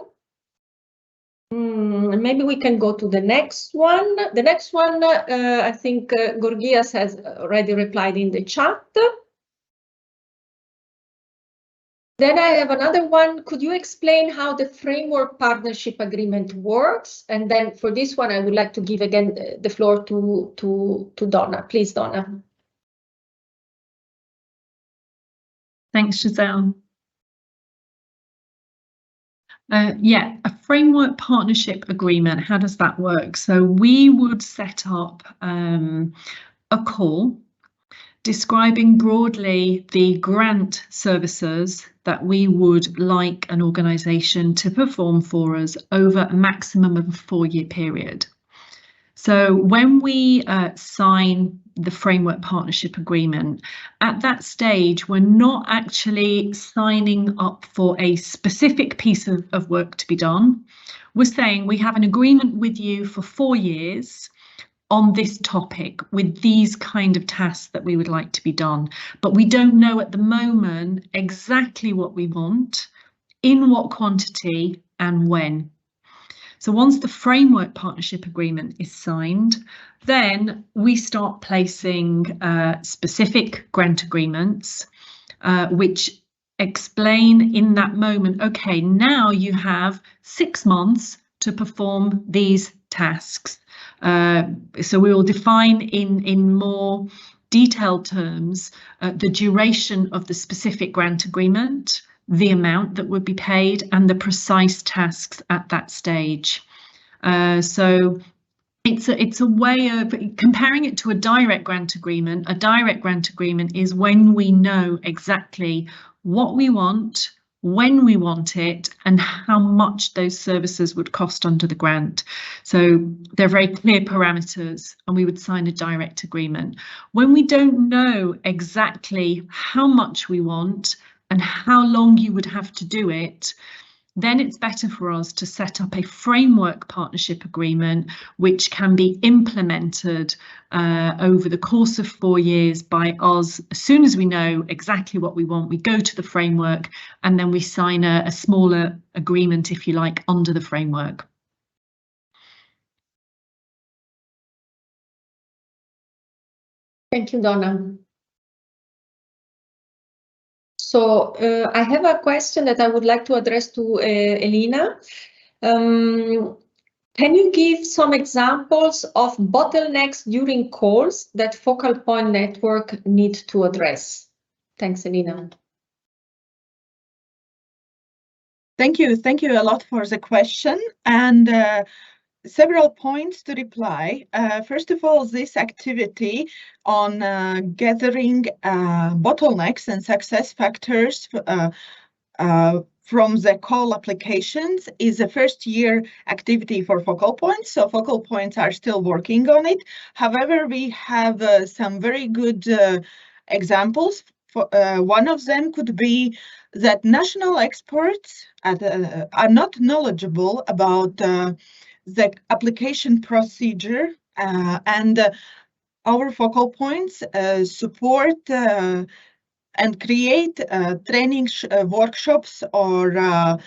[SPEAKER 1] Maybe we can go to the next one. The next one, I think Gorgias has already replied in the chat. Then I have another one. Could you explain how the framework partnership agreement works? And then for this one, I would like to give again the floor to Donna. Please, Donna.
[SPEAKER 2] Thanks, Giselle. Yeah, a framework partnership agreement, how does that work? So we would set up a call describing broadly the grant services that we would like an organisation to perform for us over a maximum of a 4-year period. So when we sign the framework partnership agreement, at that stage, we're not actually signing up for a specific piece of work to be done. We're saying we have an agreement with you for 4 years on this topic with these kind of tasks that we would like to be done. But we don't know at the moment exactly what we want, in what quantity and when. So once the framework partnership agreement is signed, then we start placing specific grant agreements, which explain in that moment, okay, now you have 6 months to perform these tasks. So we will define in more detailed terms the duration of the specific grant agreement, the amount that would be paid, and the precise tasks at that stage. So it's a way of comparing it to a direct grant agreement. A direct grant agreement is when we know exactly what we want, when we want it, and how much those services would cost under the grant. So they're very clear parameters, and we would sign a direct agreement. When we don't know exactly how much we want and how long you would have to do it, then it's better for us to set up a framework partnership agreement which can be implemented over the course of 4 years by us. As soon as we know exactly what we want, we go to the framework and then we sign a smaller agreement, if you like, under the framework.
[SPEAKER 1] Thank you, Donna. So I have a question that I would like to address to Elena. Can you give some examples of bottlenecks during calls that focal point network need to address? Thanks, Elena.
[SPEAKER 3] Thank you a lot for the question, and several points to reply. First of all, this activity on gathering bottlenecks and success factors from the call applications is a first-year activity for focal points, so focal points are still working on it. However, we have some very good examples. One of them could be that national experts are not knowledgeable about the application procedure, and our focal points support and create training workshops or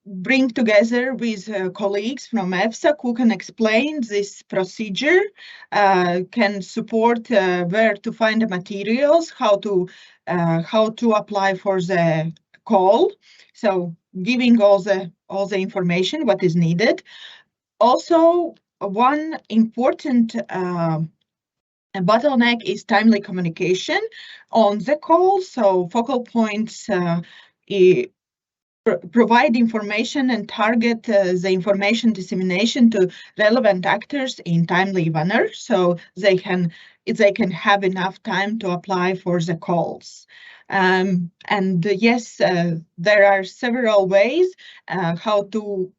[SPEAKER 3] bring together with colleagues from EFSA who can explain this procedure, can support where to find the materials, how to apply for the call. So giving all the information what is needed. Also, one important bottleneck is timely communication on the call. So focal points provide information and target the information dissemination to relevant actors in timely manner, so they can have enough time to apply for the calls. And yes, there are several ways how to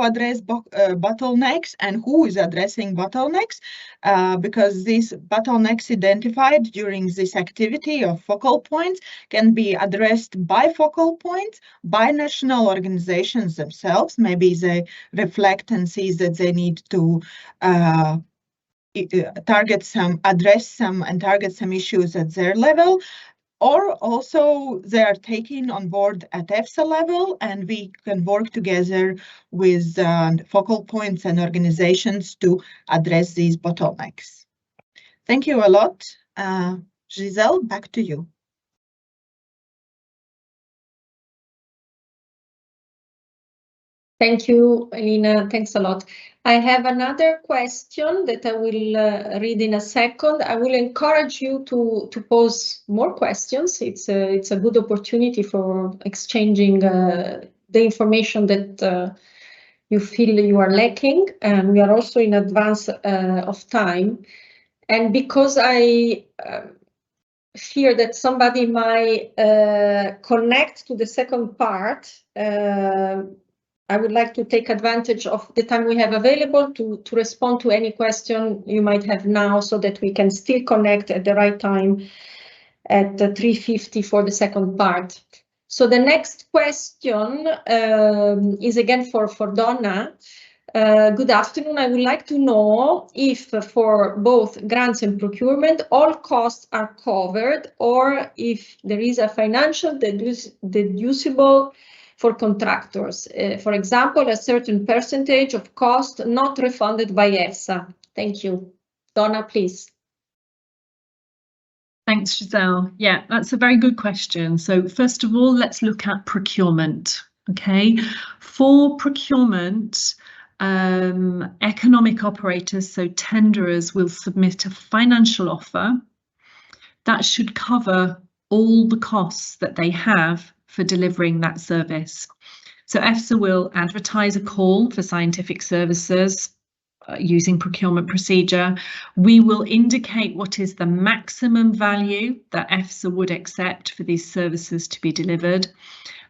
[SPEAKER 3] address bottlenecks and who is addressing bottlenecks, because these bottlenecks identified during this activity of focal points can be addressed by focal points, by national organizations themselves. Maybe they reflect and see that they need to address some and target some issues at their level, or also they are taken on board at EFSA level, and we can work together with focal points and organizations to address these bottlenecks. Thank you a lot. Giselle, back to you.
[SPEAKER 1] Thank you, Elina. Thanks a lot. I have another question that I will read in a second. I will encourage you to pose more questions. It's a good opportunity for exchanging the information that you feel you are lacking. And we are also in advance of time. And because I fear that somebody might connect to the second part, I would like to take advantage of the time we have available to respond to any question you might have now, so that we can still connect at the right time at 3:50 for the second part. So the next question is again for Donna. Good afternoon. I would like to know if for both grants and procurement, all costs are covered, or if there is a financial deducible for contractors. For example, a certain percentage of cost not refunded by EFSA. Thank you. Donna, please.
[SPEAKER 2] Thanks, Giselle. Yeah, that's a very good question. So first of all, let's look at procurement. Okay, for procurement, economic operators, so tenderers, will submit a financial offer that should cover all the costs that they have for delivering that service. So EFSA will advertise a call for scientific services using procurement procedure. We will indicate what is the maximum value that EFSA would accept for these services to be delivered.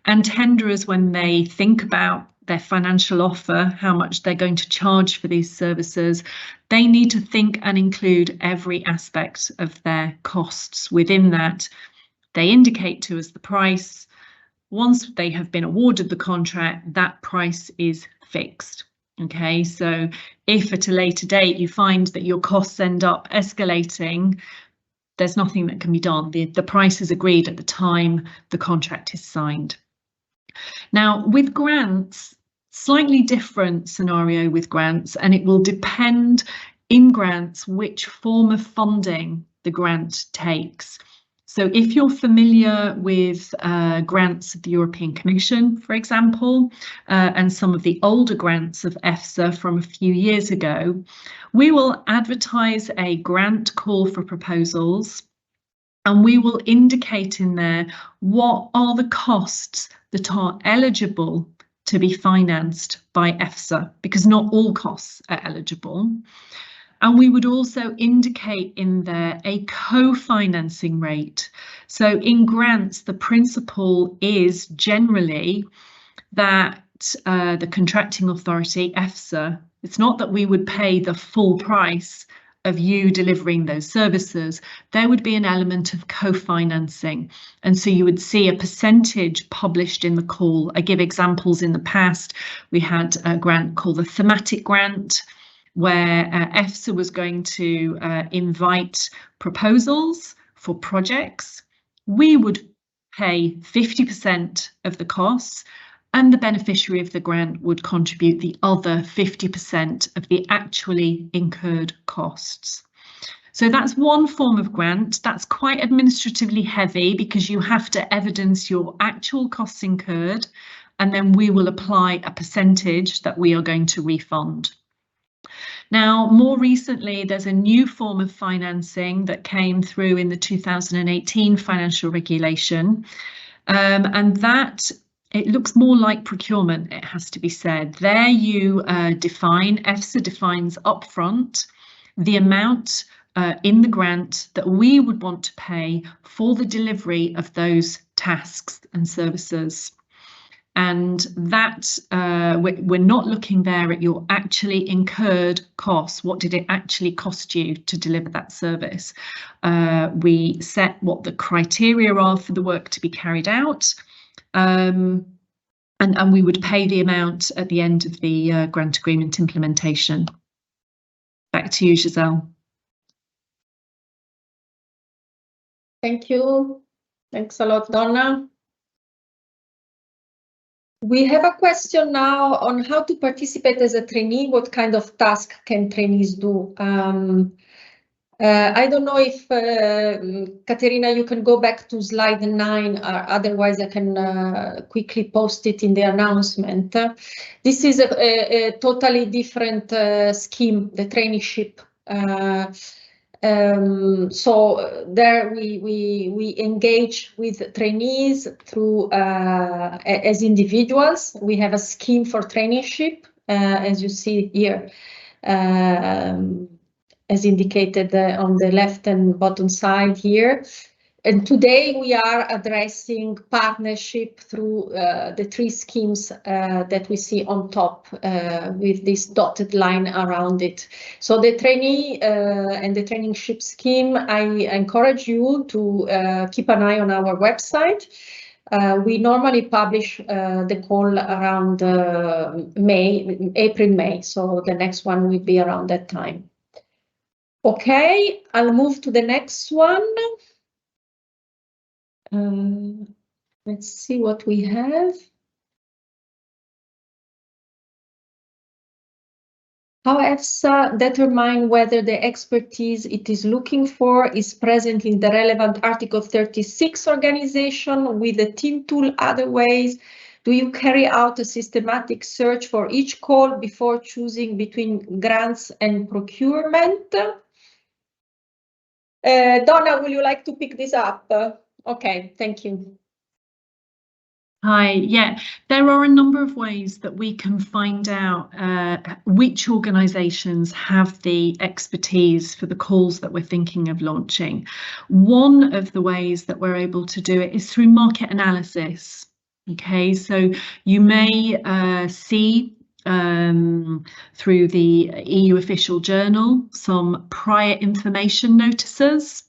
[SPEAKER 2] And tenderers, when they think about their financial offer, how much they're going to charge for these services, they need to think and include every aspect of their costs within that. They indicate to us the price. Once they have been awarded the contract, that price is fixed. Okay, so if at a later date you find that your costs end up escalating, there's nothing that can be done. The price is agreed at the time the contract is signed. Now, with grants, slightly different scenario with grants, and it will depend in grants which form of funding the grant takes. So if you're familiar with grants of the European Commission, for example, and some of the older grants of EFSA from a few years ago, we will advertise a grant call for proposals, and we will indicate in there what are the costs that are eligible to be financed by EFSA, because not all costs are eligible. And we would also indicate in there a co-financing rate. So in grants, the principle is generally that the contracting authority, EFSA, it's not that we would pay the full price of you delivering those services. There would be an element of co-financing. And so you would see a percentage published in the call. I give examples in the past. We had a grant called the thematic grant, where EFSA was going to invite proposals for projects. We would pay 50% of the costs, and the beneficiary of the grant would contribute the other 50% of the actually incurred costs. So that's one form of grant. That's quite administratively heavy because you have to evidence your actual costs incurred, and then we will apply a percentage that we are going to refund. Now, more recently, there's a new form of financing that came through in the 2018 financial regulation, and that it looks more like procurement, it has to be said. There you define, EFSA defines upfront the amount in the grant that we would want to pay for the delivery of those tasks and services. And that we're not looking there at your actually incurred costs. What did it actually cost you to deliver that service? We set what the criteria are for the work to be carried out, and we would pay the amount at the end of the grant agreement implementation. Back to you, Giselle.
[SPEAKER 1] Thank you. Thanks a lot, Donna. We have a question now on how to participate as a trainee. What kind of task can trainees do? I don't know if, Katerina, you can go back to slide 9, or otherwise I can quickly post it in the announcement. This is a totally different scheme, the traineeship. So there we engage with trainees through as individuals. We have a scheme for traineeship, as you see here, as indicated on the left and bottom side here. And today we are addressing partnership through the 3 schemes that we see on top with this dotted line around it. So the trainee and the traineeship scheme, I encourage you to keep an eye on our website. We normally publish the call around April, May, so the next one will be around that time. Okay, I'll move to the next one. Let's see what we have. How EFSA determine whether the expertise it is looking for is present in the relevant Article 36 organization with the team tool other ways? Do you carry out a systematic search for each call before choosing between grants and procurement? Donna, will you like to pick this up? Okay, thank you.
[SPEAKER 2] Hi, yeah, there are a number of ways that we can find out which organisations have the expertise for the calls that we're thinking of launching. One of the ways that we're able to do it is through market analysis. Okay, so you may see through the EU official journal some prior information notices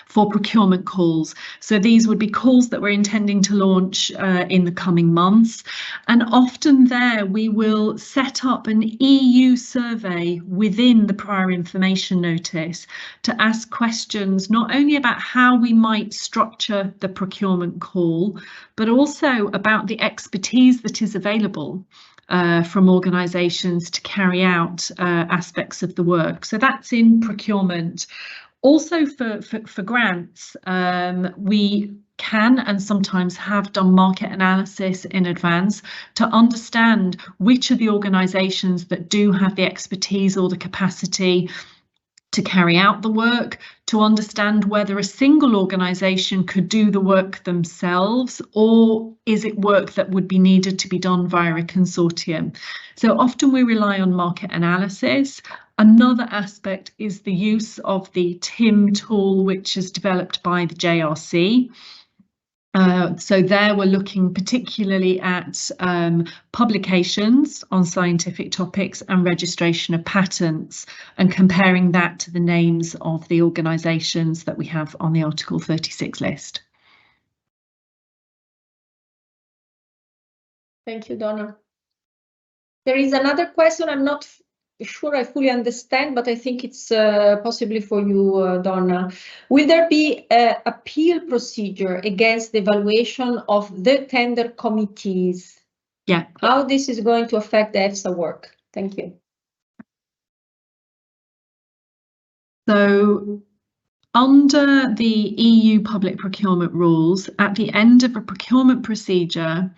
[SPEAKER 2] for procurement calls. So these would be calls that we're intending to launch in the coming months. And often there we will set up an EU survey within the prior information notice to ask questions not only about how we might structure the procurement call, but also about the expertise that is available from organisations to carry out aspects of the work. So that's in procurement. Also for grants, we can and sometimes have done market analysis in advance to understand which of the organisations that do have the expertise or the capacity to carry out the work, to understand whether a single organisation could do the work themselves, or is it work that would be needed to be done via a consortium. So often we rely on market analysis. Another aspect is the use of the TIM tool, which is developed by the JRC. So there we're looking particularly at publications on scientific topics and registration of patents, and comparing that to the names of the organisations that we have on the Article 36 list.
[SPEAKER 1] Thank you, Donna. There is another question. I'm not sure I fully understand, but I think it's possibly for you, Donna. Will there be an appeal procedure against the evaluation of the tender committees?
[SPEAKER 2] Yeah.
[SPEAKER 1] How this is going to affect the EFSA work? Thank you.
[SPEAKER 2] So under the EU public procurement rules, at the end of a procurement procedure,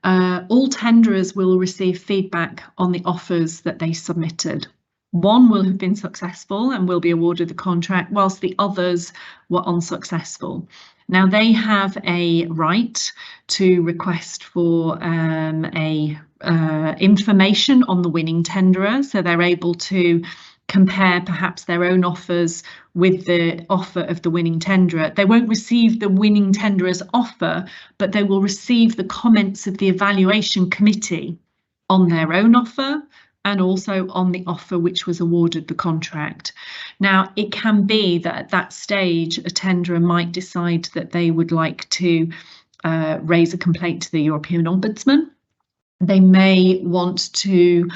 [SPEAKER 2] all tenderers will receive feedback on the offers that they submitted. One will have been successful and will be awarded the contract, whilst the others were unsuccessful. Now they have a right to request for information on the winning tenderer, so they're able to compare perhaps their own offers with the offer of the winning tenderer. They won't receive the winning tenderer's offer, but they will receive the comments of the evaluation committee on their own offer and also on the offer which was awarded the contract. Now, it can be that at that stage, a tenderer might decide that they would like to raise a complaint to the European Ombudsman. They may want to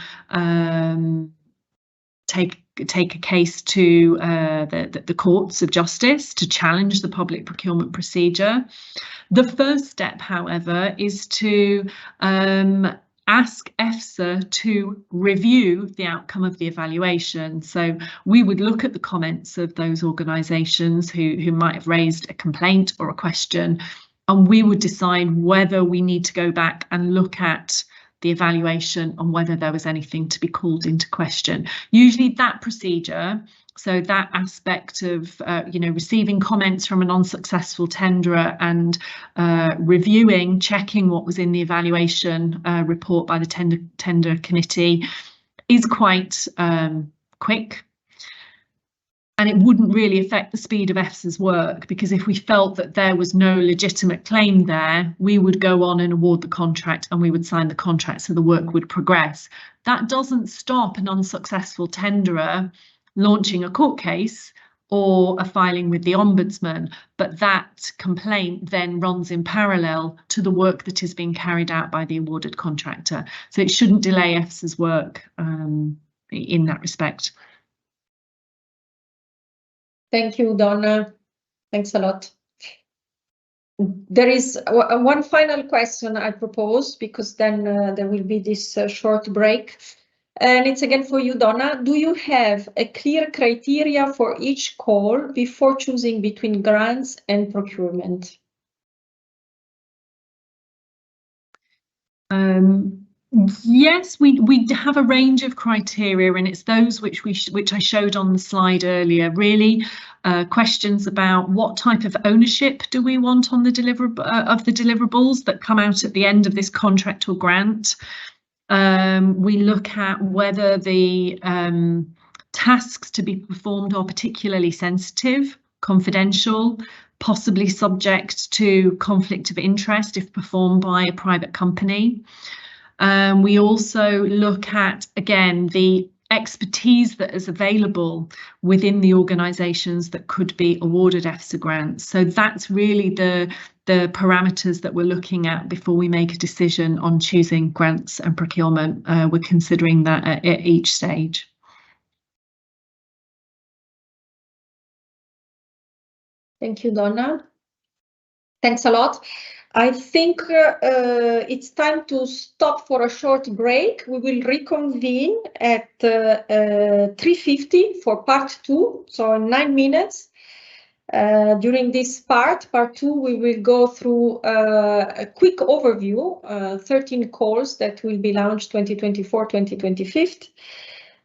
[SPEAKER 2] take take a case to the courts of justice to challenge the public procurement procedure. The first step, however, is to ask EFSA to review the outcome of the evaluation. So we would look at the comments of those organisations who might have raised a complaint or a question, and we would decide whether we need to go back and look at the evaluation and whether there was anything to be called into question. Usually that procedure, so that aspect of receiving comments from an unsuccessful tenderer and reviewing, checking what was in the evaluation report by the tender committee, is quite quick. And it wouldn't really affect the speed of EFSA's work, because if we felt that there was no legitimate claim there, we would go on and award the contract and we would sign the contract, so the work would progress. That doesn't stop an unsuccessful tenderer launching a court case or a filing with the Ombudsman, but that complaint then runs in parallel to the work that is being carried out by the awarded contractor. So it shouldn't delay EFSA's work in that respect.
[SPEAKER 1] Thank you, Donna. Thanks a lot. There is one final question I propose, because then there will be this short break. And it's again for you, Donna. Do you have a clear criteria for each call before choosing between grants and procurement?
[SPEAKER 2] Yes, we have a range of criteria, and it's those which I showed on the slide earlier. Really, questions about what type of ownership do we want on the deliverables that come out at the end of this contract or grant. We look at whether the tasks to be performed are particularly sensitive, confidential, possibly subject to conflict of interest if performed by a private company. We also look at, again, the expertise that is available within the organisations that could be awarded EFSA grants. So that's really the parameters that we're looking at before we make a decision on choosing grants and procurement. We're considering that at each stage.
[SPEAKER 1] Thank you, Donna. Thanks a lot. I think it's time to stop for a short break. We will reconvene at 3:50 for part 2, so in 9 minutes. During this part 2, we will go through a quick overview, 13 calls that will be launched 2024-2025.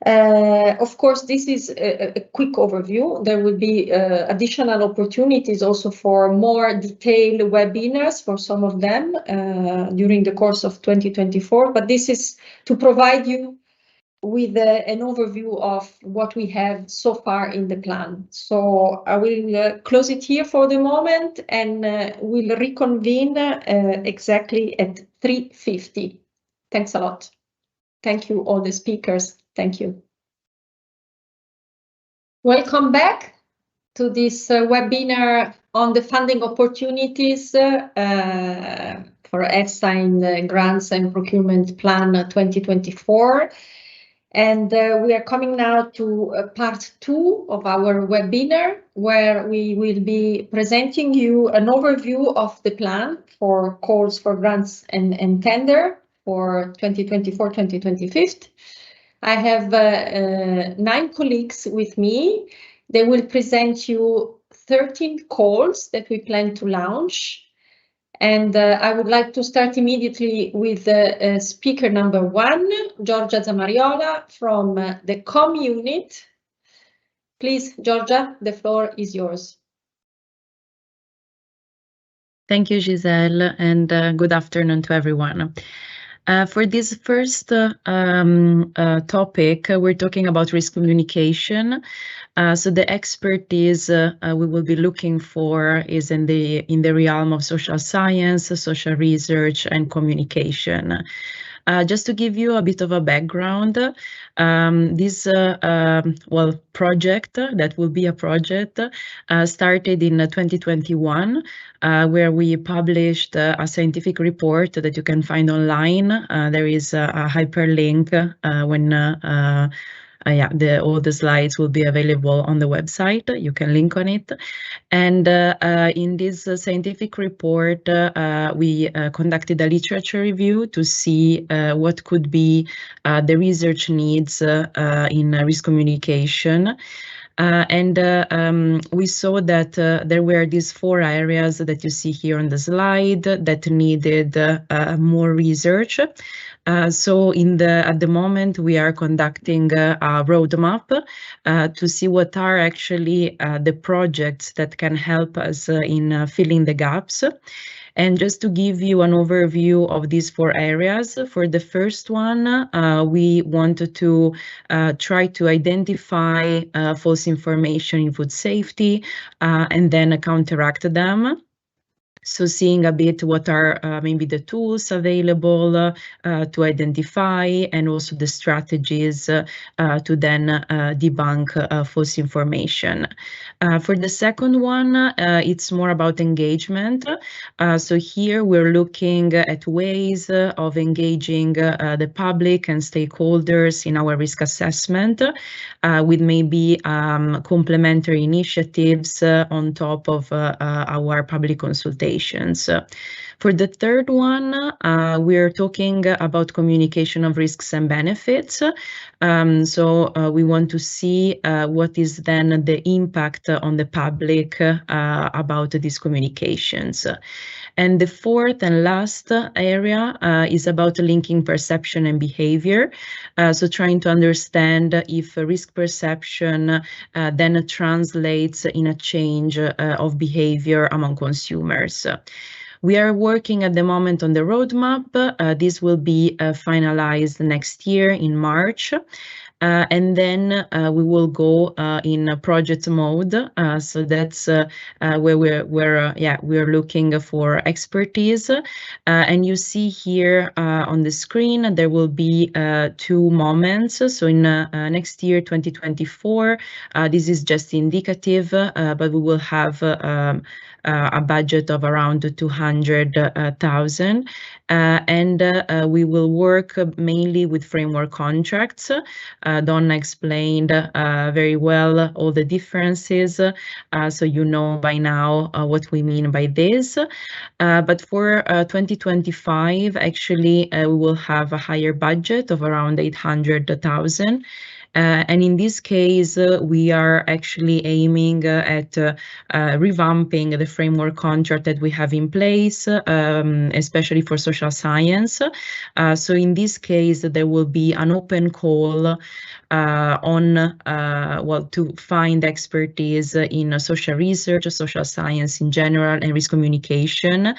[SPEAKER 1] Of course, this is a quick overview. There will be additional opportunities also for more detailed webinars for some of them during the course of 2024. But this is to provide you with an overview of what we have so far in the plan. So I will close it here for the moment, and we'll reconvene exactly at 3:50. Thanks a lot. Thank you, all the speakers. Thank you. Welcome back to this webinar on the funding opportunities for EFSA in the Grants and Procurement Plan 2024. And we are coming now to part 2 of our webinar, where we will be presenting you an overview of the plan for calls for grants and tender for 2024-2025. I have 9 colleagues with me. They will present you 13 calls that we plan to launch. And I would like to start immediately with speaker number 1, Giorgia Zamariola from the COM unit. Please, Giorgia, the floor is yours.
[SPEAKER 4] Thank you, Giselle, and good afternoon to everyone. For this first topic, we're talking about risk communication. So the expertise we will be looking for is in the realm of social science, social research, and communication. Just to give you a bit of a background, this project, that will be a project, started in 2021, where we published a scientific report that you can find online. There is a hyperlink when all the slides will be available on the website. You can link on it. And in this scientific report, we conducted a literature review to see what could be the research needs in risk communication. We saw that there were these 4 areas that you see here on the slide that needed more research. So at the moment, we are conducting a roadmap to see what are actually the projects that can help us in filling the gaps. And just to give you an overview of these 4 areas, for the first one, we wanted to try to identify false information in food safety and then counteract them. So seeing a bit what are maybe the tools available to identify, and also the strategies to then debunk false information. For the second one, it's more about engagement. So here we're looking at ways of engaging the public and stakeholders in our risk assessment with maybe complementary initiatives on top of our public consultation. For the third one, we're talking about communication of risks and benefits. So we want to see what is then the impact on the public about these communications. And the fourth and last area is about linking perception and behavior. So trying to understand if risk perception then translates in a change of behavior among consumers. We are working at the moment on the roadmap. This will be finalized next year in March. And then we will go in project mode. So that's where we're looking for expertise. And you see here on the screen, there will be 2 moments. So in next year, 2024, this is just indicative, but we will have a budget of around 200,000. And we will work mainly with framework contracts. Donna explained very well all the differences, so you know by now what we mean by this. But for 2025, actually, we will have a higher budget of around 800,000. And in this case, we are actually aiming at revamping the framework contract that we have in place, especially for social science. So in this case, there will be an open call to find expertise in social research, social science in general, and risk communication,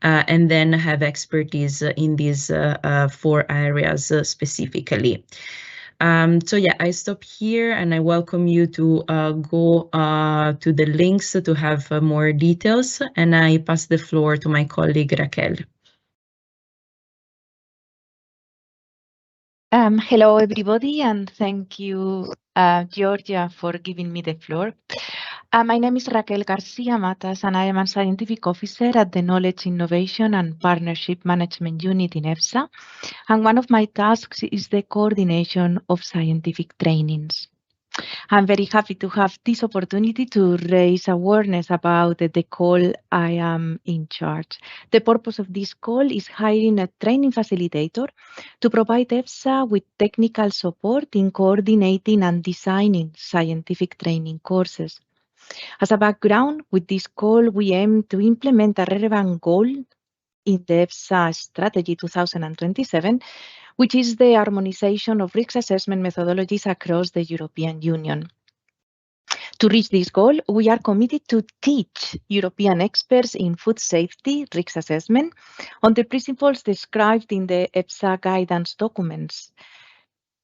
[SPEAKER 4] and then have expertise in these 4 areas specifically. So yeah, I stop here and I welcome you to go to the links to have more details, and I pass the floor to my colleague Raquel.
[SPEAKER 5] Hello everybody, and thank you Georgia for giving me the floor. My name is Raquel Garcia Matas, and I am a scientific officer at the Knowledge Innovation and Partnership Management Unit in EFSA, and one of my tasks is the coordination of scientific trainings. I'm very happy to have this opportunity to raise awareness about the call I am in charge. The purpose of this call is hiring a training facilitator to provide EFSA with technical support in coordinating and designing scientific training courses. As a background, with this call, we aim to implement a relevant goal in the EFSA Strategy 2027, which is the harmonization of risk assessment methodologies across the European Union. To reach this goal, we are committed to teach European experts in food safety risk assessment on the principles described in the EFSA guidance documents.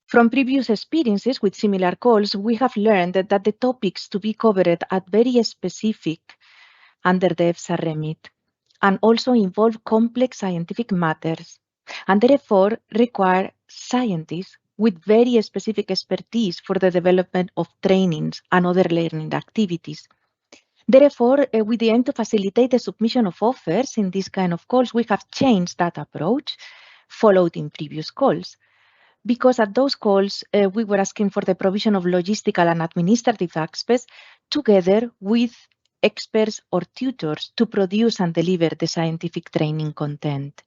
[SPEAKER 5] From previous experiences with similar calls, we have learned that the topics to be covered are very specific under the EFSA remit and also involve complex scientific matters, and therefore require scientists with very specific expertise for the development of trainings and other learning activities. Therefore, with the aim to facilitate the submission of offers in this kind of calls, we have changed that approach followed in previous calls. because at those calls, we were asking for the provision of logistical and administrative experts together with experts or tutors to produce and deliver the scientific training content.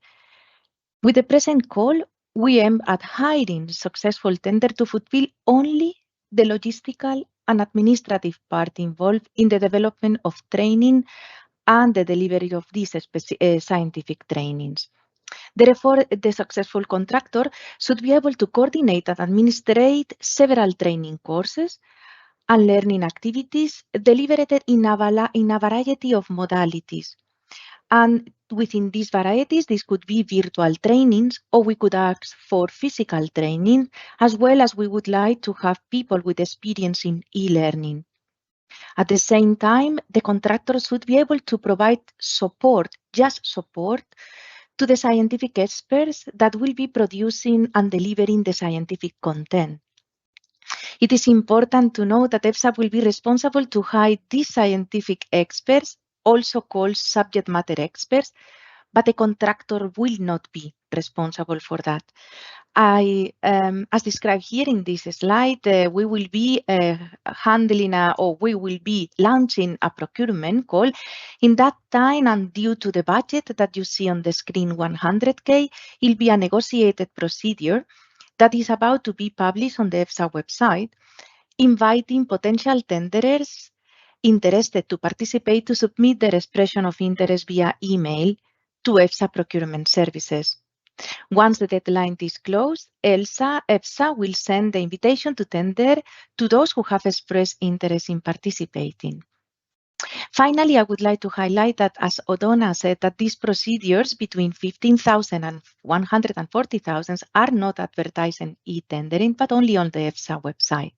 [SPEAKER 5] With the present call, we aim at hiring successful tender to fulfill only the logistical and administrative part involved in the development of training and the delivery of these scientific trainings. Therefore, the successful contractor should be able to coordinate and administrate several training courses and learning activities delivered in a variety of modalities. And within these varieties, this could be virtual trainings, or we could ask for physical training, as well as we would like to have people with experience in e-learning. At the same time, the contractor should be able to provide support, just support, to the scientific experts that will be producing and delivering the scientific content. It is important to know that EFSA will be responsible to hire these scientific experts, also called subject matter experts, but the contractor will not be responsible for that. As described here in this slide, we will be we will be launching a procurement call. In that time, and due to the budget that you see on the screen, 100K, it will be a negotiated procedure that is about to be published on the EFSA website, inviting potential tenderers interested to participate to submit their expression of interest via email to EFSA Procurement Services. Once the deadline is closed, EFSA will send the invitation to tender to those who have expressed interest in participating. Finally, I would like to highlight that, as Odona said, that these procedures between 15,000 and 140,000 are not advertised in e-tendering, but only on the EFSA website.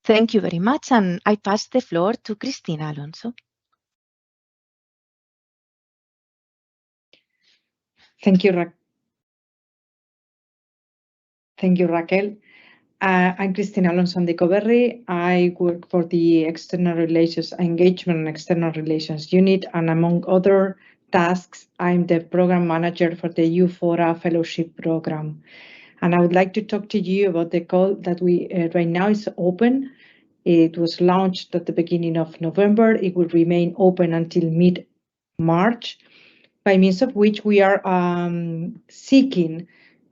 [SPEAKER 5] Thank you very much, and I pass the floor to Cristina Alonso.
[SPEAKER 6] Thank you, Raquel. I'm Cristina Alonso Andicoberri. I work for the External Relations Engagement and External Relations Unit, and among other tasks, I'm the program manager for the EU-FORA Fellowship Program. And I would like to talk to you about the call that we right now is open. It was launched at the beginning of November. It will remain open until mid-March, by means of which we are seeking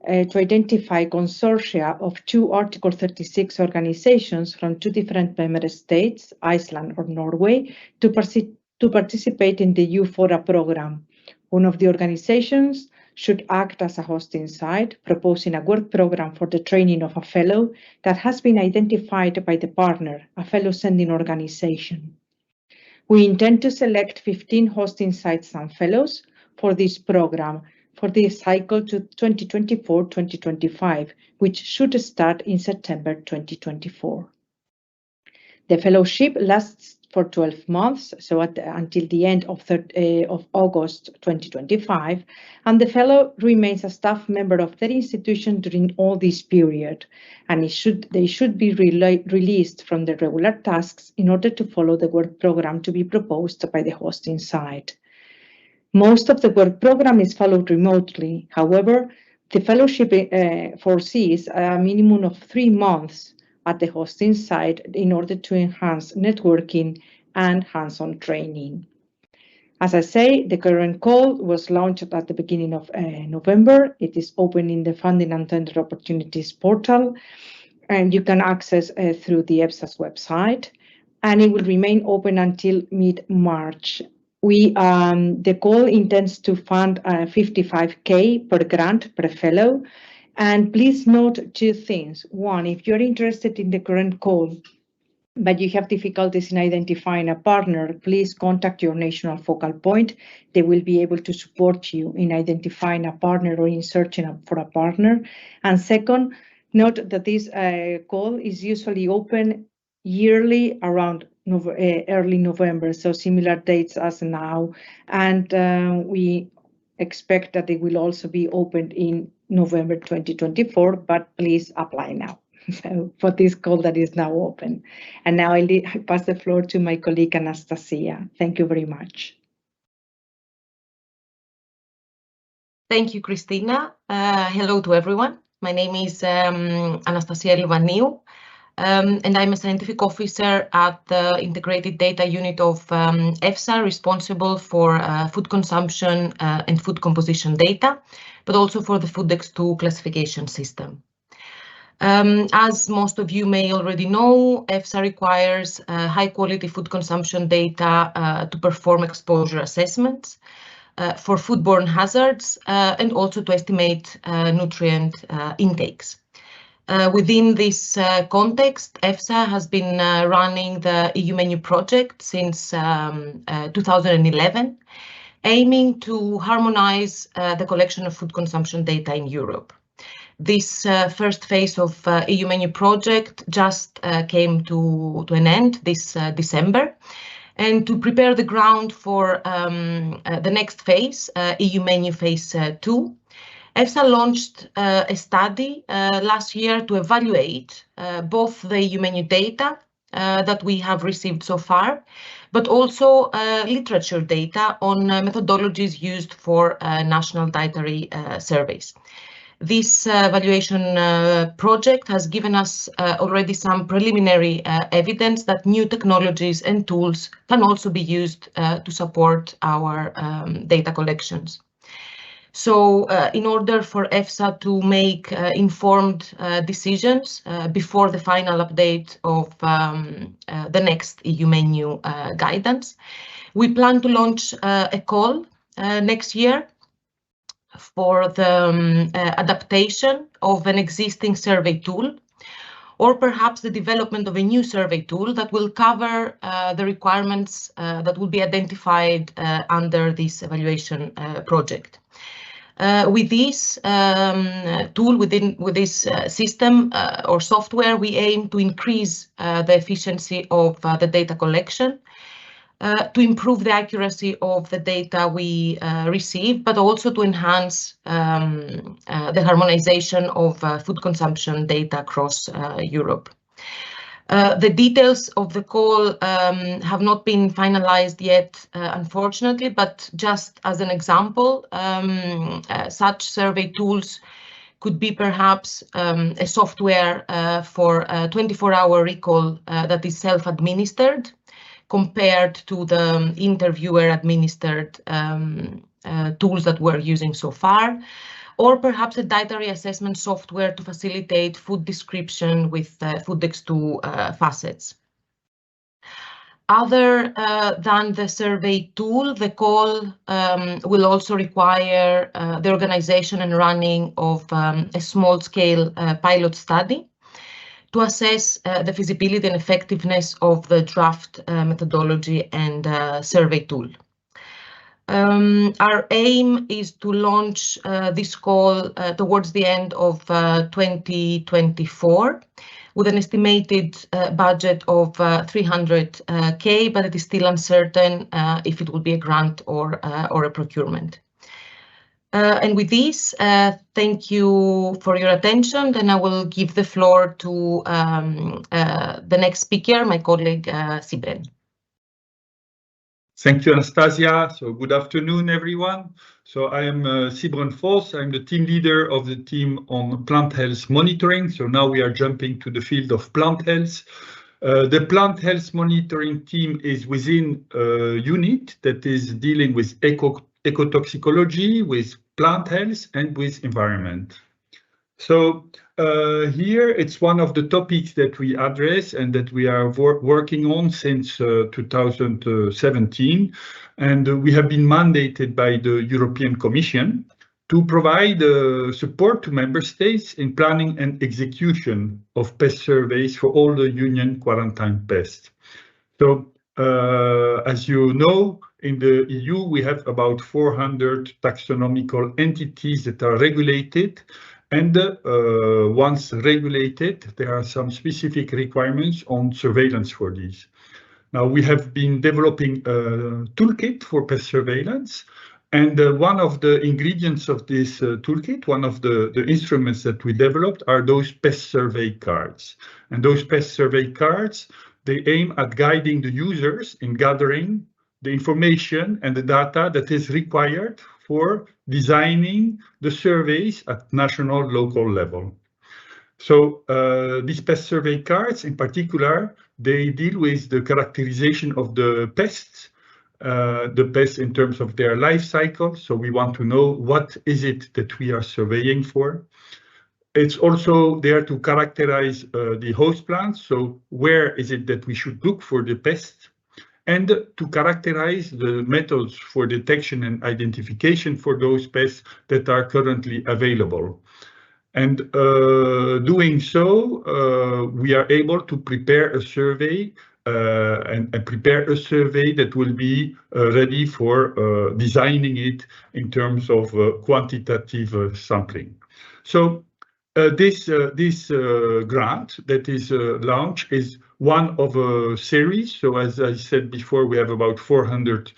[SPEAKER 6] to identify consortia of 2 Article 36 organizations from 2 different member states, Iceland or Norway, to participate in the EU-FORA program. One of the organizations should act as a hosting site, proposing a work program for the training of a fellow that has been identified by the partner, a fellow sending organization. We intend to select 15 hosting sites and fellows for this program for the cycle to 2024-2025, which should start in September 2024. The fellowship lasts for 12 months, so until the end of August 2025, and the fellow remains a staff member of their institution during all this period, and they should be released from their regular tasks in order to follow the work program to be proposed by the hosting site. Most of the work program is followed remotely. However, the fellowship foresees a minimum of 3 months at the hosting site in order to enhance networking and hands-on training. As I say, the current call was launched at the beginning of November. It is open in the Funding and Tender Opportunities portal, and you can access through the EFSA's website, and it will remain open until mid-March. The call intends to fund 55K per grant per fellow. And please note 2 things. 1, if you're interested in the current call, but you have difficulties in identifying a partner, please contact your national focal point. They will be able to support you in identifying a partner or in searching for a partner. And second, note that this call is usually open yearly around early November, so similar dates as now. And we expect that it will also be opened in November 2024, but please apply now. So for this call that is now open. And now I pass the floor to my colleague Anastasia. Thank you very much.
[SPEAKER 7] Thank you, Christina. Hello to everyone. My name is Anastasia Elvaniou, and I'm a scientific officer at the Integrated Data Unit of EFSA, responsible for food consumption and food composition data, but also for the Foodx2 classification system. As most of you may already know, EFSA requires high-quality food consumption data to perform exposure assessments for foodborne hazards and also to estimate nutrient intakes. Within this context, EFSA has been running the EU menu project since 2011, aiming to harmonize the collection of food consumption data in Europe. This first phase of EU menu project just came to an end this December. And to prepare the ground for the next phase, EU menu phase 2, EFSA launched a study last year to evaluate both the EU menu data that we have received so far, but also literature data on methodologies used for national dietary surveys. This evaluation project has given us already some preliminary evidence that new technologies and tools can also be used to support our data collections. So in order for EFSA to make informed decisions before the final update of the next EU menu guidance, we plan to launch a call next year for the adaptation of an existing survey tool, or perhaps the development of a new survey tool that will cover the requirements that will be identified under this evaluation project. With this tool, with this system or software, we aim to increase the efficiency of the data collection, to improve the accuracy of the data we receive, but also to enhance the harmonization of food consumption data across Europe. The details of the call have not been finalized yet, unfortunately, but just as an example, such survey tools could be perhaps a software for a 24-hour recall that is self-administered, compared to the interviewer-administered tools that we're using so far, or perhaps a dietary assessment software to facilitate food description with Foodx2 facets. Other than the survey tool, the call will also require the organization and running of a small-scale pilot study to assess the feasibility and effectiveness of the draft methodology and survey tool. Our aim is to launch this call towards the end of 2024 with an estimated budget of 300K, but it is still uncertain if it will be a grant or a procurement. And with this, thank you for your attention. Then I will give the floor to the next speaker, my colleague Sibren.
[SPEAKER 8] Thank you, Anastasia. So good afternoon, everyone. So I am Sibren Vos. I'm the team leader of the team on plant health monitoring. So now we are jumping to the field of plant health. The plant health monitoring team is within a unit that is dealing with ecotoxicology, with plant health, and with environment. So here it's one of the topics that we address and that we are working on since 2017. And we have been mandated by the European Commission to provide support to member states in planning and execution of pest surveys for all the union quarantine pests. So as you know, in the EU, we have about 400 taxonomical entities that are regulated. And once regulated, there are some specific requirements on surveillance for these. Now, we have been developing a toolkit for pest surveillance. And one of the ingredients of this toolkit, one of the instruments that we developed, are those pest survey cards. And those pest survey cards, they aim at guiding the users in gathering the information and the data that is required for designing the surveys at national, local level. So these pest survey cards in particular, they deal with the characterization of the pests in terms of their life cycle. So we want to know what is it that we are surveying for. It's also there to characterize the host plants. So where is it that we should look for the pests, and to characterize the methods for detection and identification for those pests that are currently available. And doing so, we are able to prepare a survey and prepare a survey that will be ready for designing it in terms of quantitative sampling. So this grant that is launched is one of a series. So as I said before, we have about 400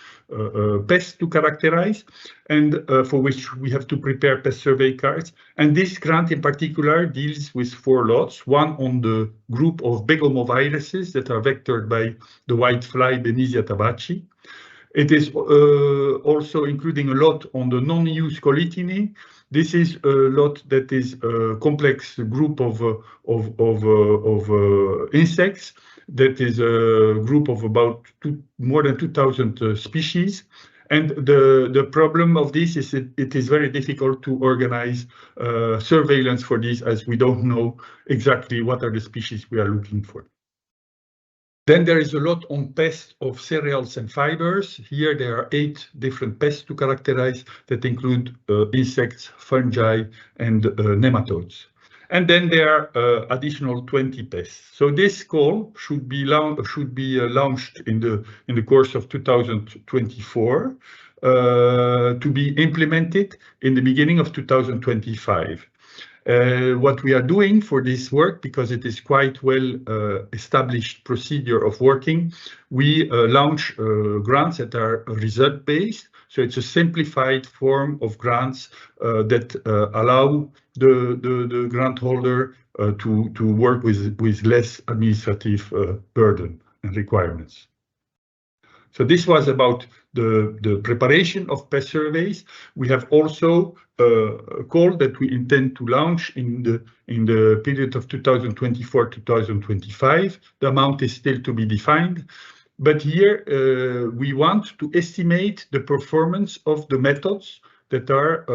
[SPEAKER 8] pests to characterize, and for which we have to prepare pest survey cards. And this grant in particular deals with 4 lots, one on the group of begomoviruses that are vectored by the whitefly Benisia tabaci. It is also including a lot on the non-EU scolytini. This is a lot that is a complex group of insects. That is a group of about more than 2,000 species. And the problem of this is it is very difficult to organize surveillance for this, as we don't know exactly what are the species we are looking for. Then there is a lot on pests of cereals and fibers. Here there are 8 different pests to characterize that include insects, fungi, and nematodes. And then there are additional 20 pests. So this call should be launched in the course of 2024 to be implemented in the beginning of 2025. What we are doing for this work, because it is quite well established procedure of working, we launch grants that are result-based. So it's a simplified form of grants that allow the grant holder to work with less administrative burden and requirements. So this was about the preparation of pest surveys. We have also a call that we intend to launch in the period of 2024-2025. The amount is still to be defined, but here we want to estimate the performance of the methods that are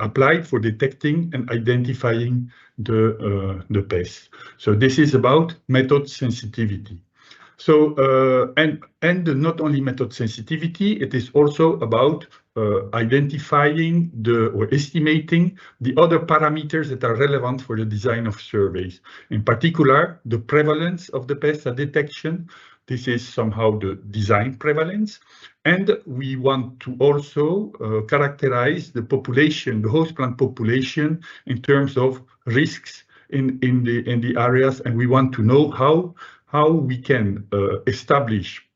[SPEAKER 8] applied for detecting and identifying the pests. So this is about method sensitivity. So, and not only method sensitivity, it is also about identifying or estimating the other parameters that are relevant for the design of surveys. In particular, the prevalence of the pest at detection. This is somehow the design prevalence. And we want to also characterize the population, the host plant population, in terms of risks in the areas. And we want to know how we can establish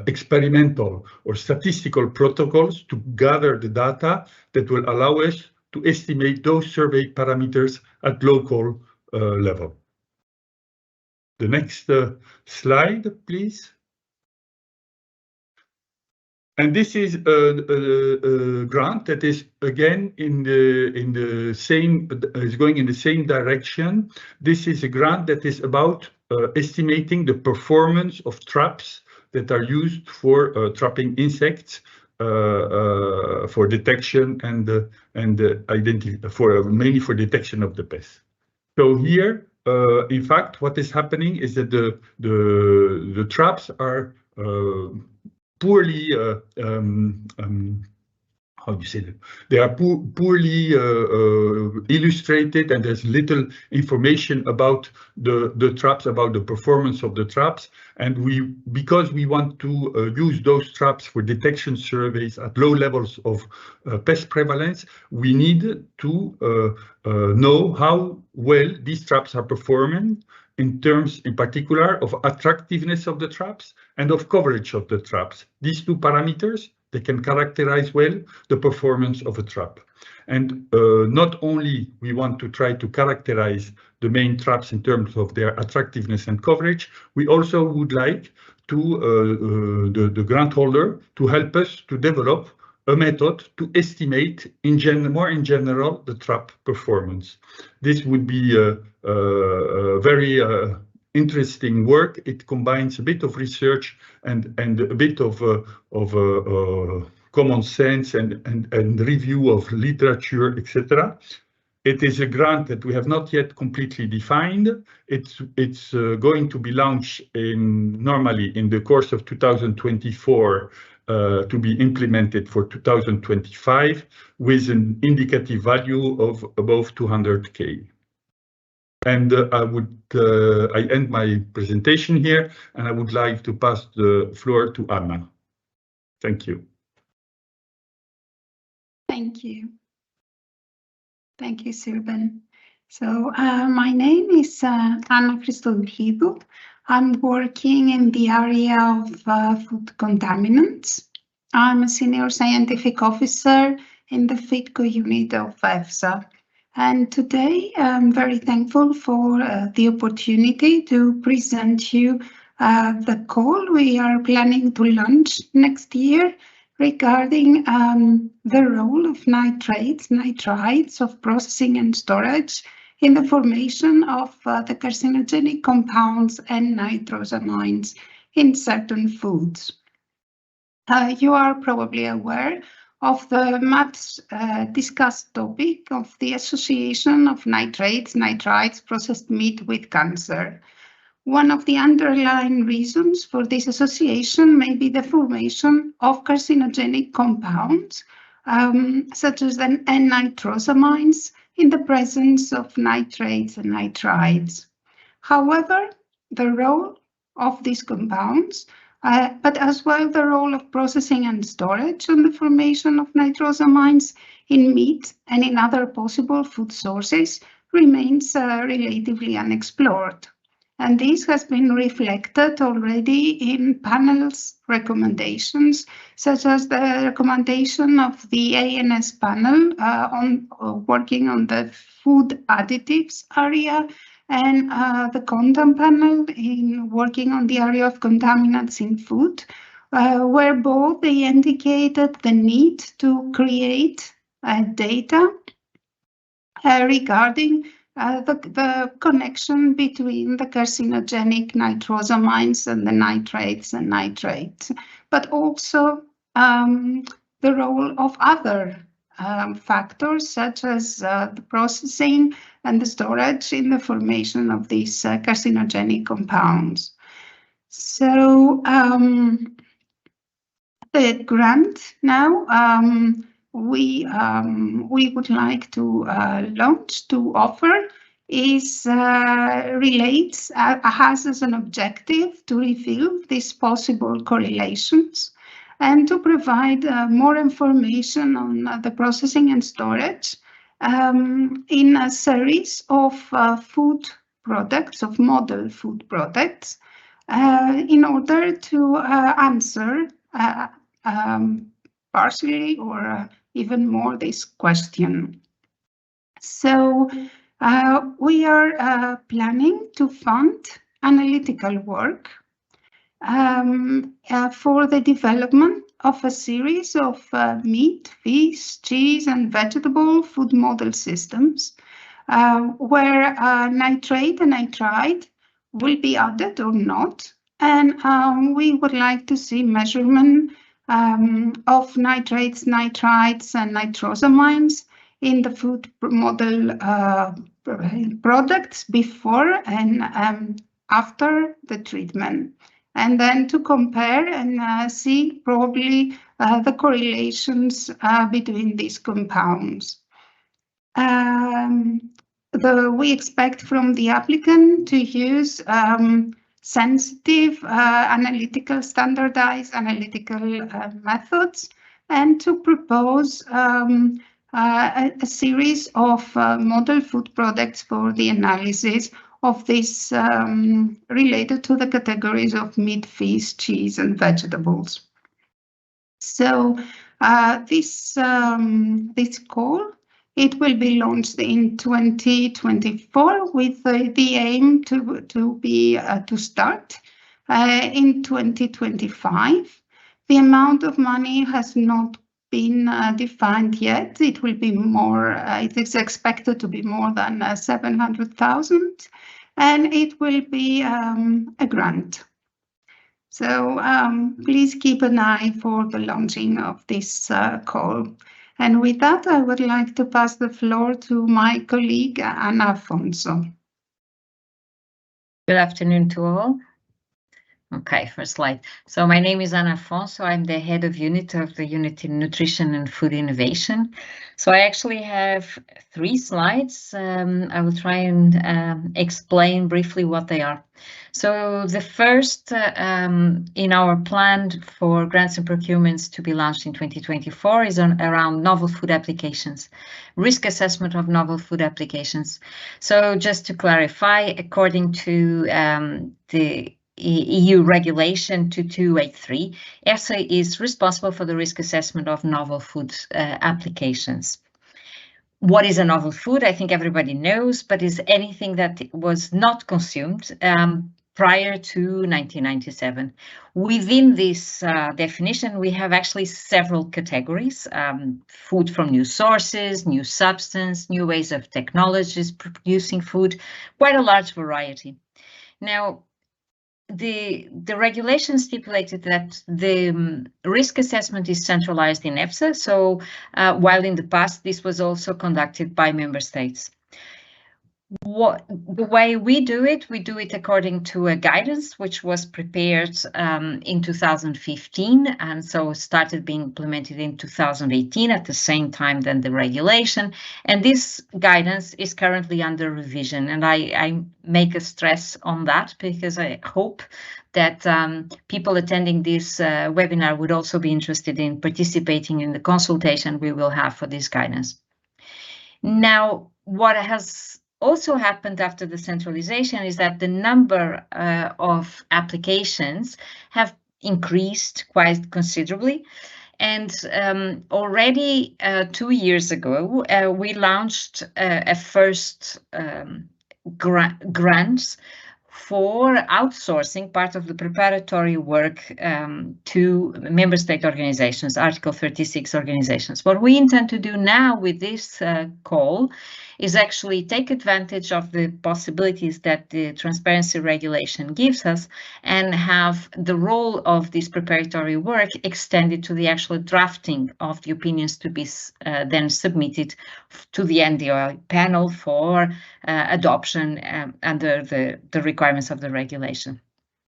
[SPEAKER 8] experimental or statistical protocols to gather the data that will allow us to estimate those survey parameters at local level. The next slide, please. And this is a grant that is again is going in the same direction. This is a grant that is about estimating the performance of traps that are used for trapping insects for detection and mainly for detection of the pests. So here, in fact, what is happening is that the traps are poorly how do you say that? They are poorly illustrated, and there's little information about the traps, about the performance of the traps. And because we want to use those traps for detection surveys at low levels of pest prevalence, we need to know how well these traps are performing in terms, in particular, of attractiveness of the traps and of coverage of the traps. These 2 parameters, they can characterize well the performance of a trap. And not only we want to try to characterize the main traps in terms of their attractiveness and coverage, we also would like to the grant holder to help us to develop a method to estimate more in general the trap performance. This would be a very interesting work. It combines a bit of research and a bit of common sense and review of literature, etc. It is a grant that we have not yet completely defined. It's going to be launched normally in the course of 2024 to be implemented for 2025 with an indicative value of above 200K. And I end my presentation here, and I would like to pass the floor to Anna. Thank you.
[SPEAKER 9] Thank you. Thank you, Sirben. So my name is Anna Christodoulidou. I'm working in the area of food contaminants. I'm a senior scientific officer in the FIDCO unit of EFSA. And today I'm very thankful for the opportunity to present you the call we are planning to launch next year regarding the role of nitrates, nitrites of processing and storage in the formation of the carcinogenic compounds and nitrosamines in certain foods. You are probably aware of the much discussed topic of the association of nitrates, nitrites, processed meat with cancer. One of the underlying reasons for this association may be the formation of carcinogenic compounds, such as the N-nitrosamines, in the presence of nitrates and nitrites. However, the role of these compounds, but as well the role of processing and storage on the formation of nitrosamines in meat and in other possible food sources, remains relatively unexplored. And this has been reflected already in panels' recommendations, such as the recommendation of the ANS panel working on the food additives area, and the Contam panel in working on the area of contaminants in food, where both they indicated the need to create data regarding the connection between the carcinogenic nitrosamines and the nitrates and nitrates, but also the role of other factors such as the processing and the storage in the formation of these carcinogenic compounds. So the grant now we would like to launch, to offer, is has as an objective to reveal these possible correlations and to provide more information on the processing and storage in a series of food products, of model food products, in order to answer partially or even more this question. So we are planning to fund analytical work for the development of a series of meat, fish, cheese and vegetable food model systems where nitrate and nitrite will be added or not. And we would like to see measurement of nitrates, nitrites and nitrosamines in the food model products before and after the treatment, and then to compare and see probably the correlations between these compounds. We expect from the applicant to use sensitive standardized analytical methods, and to propose a series of model food products for the analysis of this related to the categories of meat, fish, cheese and vegetables. So this call, it will be launched in 2024 with the aim to start in 2025. The amount of money has not been defined yet. It will be more, it is expected to be more than 700,000, and it will be a grant. So please keep an eye for the launching of this call. And with that, I would like to pass the floor to my colleague, Ana Afonso.
[SPEAKER 10] Good afternoon to all. Okay, first slide. So my name is Ana Afonso. I'm the head of unit of the unit in nutrition and food innovation. So I actually have 3 slides. I will try and explain briefly what they are. So the first in our plan for grants and procurements to be launched in 2024 is around novel food applications, risk assessment of novel food applications. So just to clarify, according to the EU regulation 2283, EFSA is responsible for the risk assessment of novel food applications. What is a novel food? I think everybody knows, but is anything that was not consumed prior to 1997. Within this definition, we have actually several categories: food from new sources, new substance, new ways of technologies producing food, quite a large variety. Now, the regulation stipulated that the risk assessment is centralized in EFSA, so while in the past this was also conducted by member states. The way we do it according to a guidance which was prepared in 2015, and so started being implemented in 2018 at the same time than the regulation. And this guidance is currently under revision, and I make a stress on that because I hope that people attending this webinar would also be interested in participating in the consultation we will have for this guidance. Now, what has also happened after the centralization is that the number of applications have increased quite considerably. And already 2 years ago, we launched a first grant for outsourcing part of the preparatory work to member state organizations, Article 36 organizations. What we intend to do now with this call is actually take advantage of the possibilities that the transparency regulation gives us and have the role of this preparatory work extended to the actual drafting of the opinions to be then submitted to the NDI panel for adoption under the requirements of the regulation.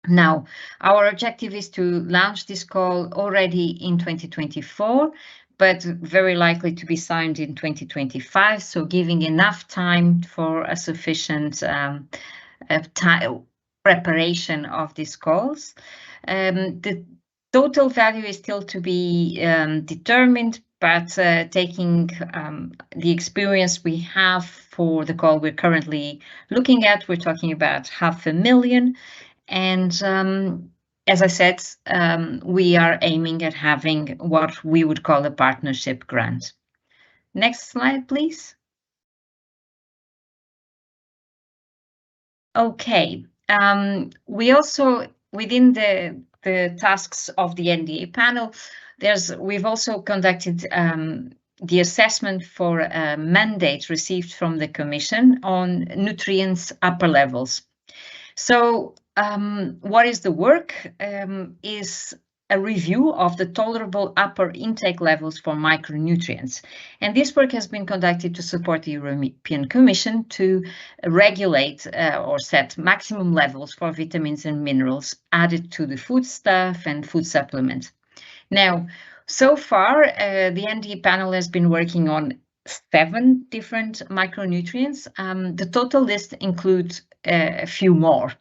[SPEAKER 10] Now, our objective is to launch this call already in 2024, but very likely to be signed in 2025, so giving enough time for a sufficient preparation of these calls. The total value is still to be determined, but taking the experience we have for the call we're currently looking at, we're talking about 500,000. And as I said, we are aiming at having what we would call a partnership grant. Next slide, please. Okay, we also, within the tasks of the NDA panel, we've also conducted the assessment for a mandate received from the Commission on nutrients upper levels. So what is the work? Is a review of the tolerable upper intake levels for micronutrients. And this work has been conducted to support the European Commission to regulate or set maximum levels for vitamins and minerals added to the foodstuff and food supplement. Now, so far, the ND panel has been working on 7 different micronutrients. The total list includes a few more.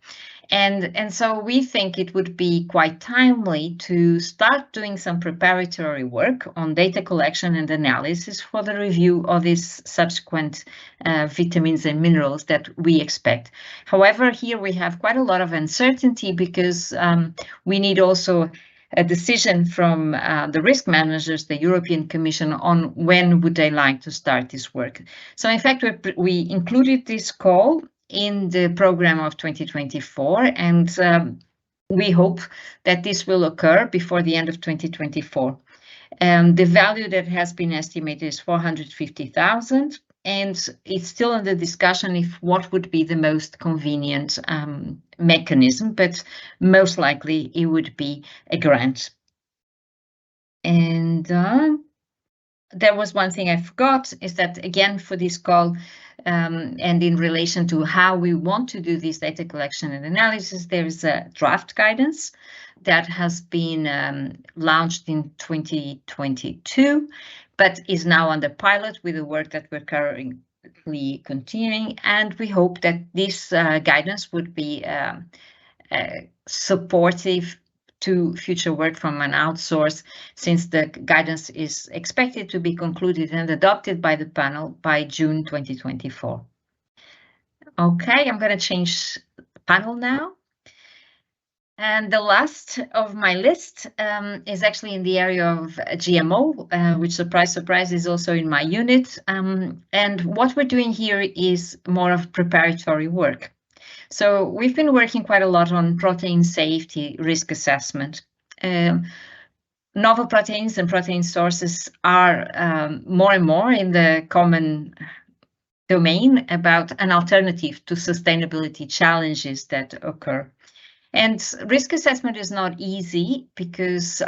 [SPEAKER 10] And so we think it would be quite timely to start doing some preparatory work on data collection and analysis for the review of these subsequent vitamins and minerals that we expect. However, here we have quite a lot of uncertainty because we need also a decision from the risk managers, the European Commission, on when would they like to start this work. So in fact, we included this call in the program of 2024, and we hope that this will occur before the end of 2024. The value that has been estimated is 450,000, and it's still under discussion if what would be the most convenient mechanism, but most likely it would be a grant. And there was one thing I forgot, is that again for this call and in relation to how we want to do this data collection and analysis, there is a draft guidance that has been launched in 2022, but is now under pilot with the work that we're currently continuing. And we hope that this guidance would be supportive to future work from an outsource, since the guidance is expected to be concluded and adopted by the panel by June 2024. Okay, I'm going to change panel now. And the last of my list is actually in the area of GMO, which, surprise, surprise, is also in my unit. And what we're doing here is more of preparatory work. So we've been working quite a lot on protein safety risk assessment. Novel proteins and protein sources are more and more in the common domain about an alternative to sustainability challenges that occur. And risk assessment is not easy because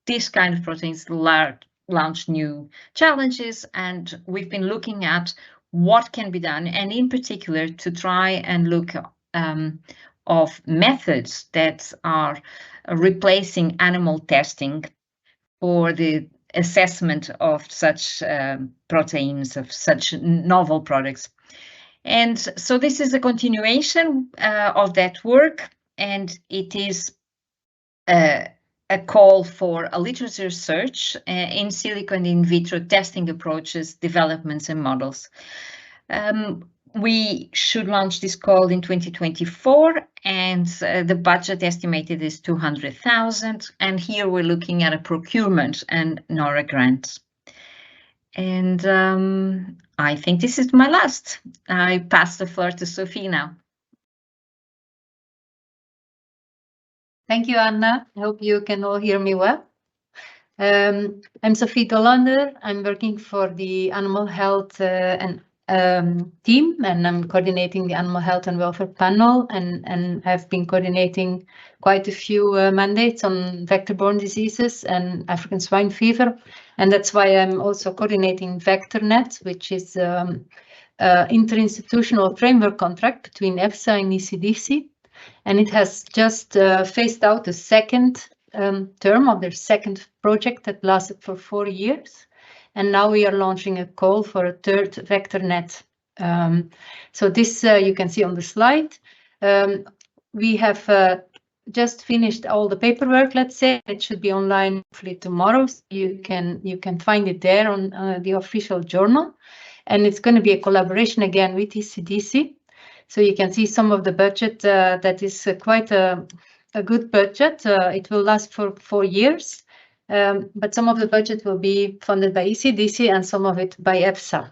[SPEAKER 10] these kind of proteins launch new challenges, and we've been looking at what can be done, and in particular to try and look of methods that are replacing animal testing for the assessment of such proteins, of such novel products. And so this is a continuation of that work, and it is a call for a literature search in silico and in vitro testing approaches, developments, and models. We should launch this call in 2024, and the budget estimated is 200,000. And here we're looking at a procurement and not a grant. And I think this is my last. I pass the floor to Sophie now.
[SPEAKER 11] Thank you, Anna. I hope you can all hear me well. I'm Sophie Dolander. I'm working for the Animal Health and team, and I'm coordinating the Animal Health and Welfare panel, and have been coordinating quite a few mandates on vector-borne diseases and African swine fever. And that's why I'm also coordinating Vectornet, which is an interinstitutional framework contract between EFSA and ECDC. And it has just phased out the second term of their second project that lasted for 4 years. And now we are launching a call for a third Vectornet. So this you can see on the slide. We have just finished all the paperwork, let's say. It should be online hopefully tomorrow. So you can find it there on the official journal. And it's going to be a collaboration again with ECDC. So you can see some of the budget that is quite a good budget. It will last for 4 years, but some of the budget will be funded by ECDC and some of it by EFSA.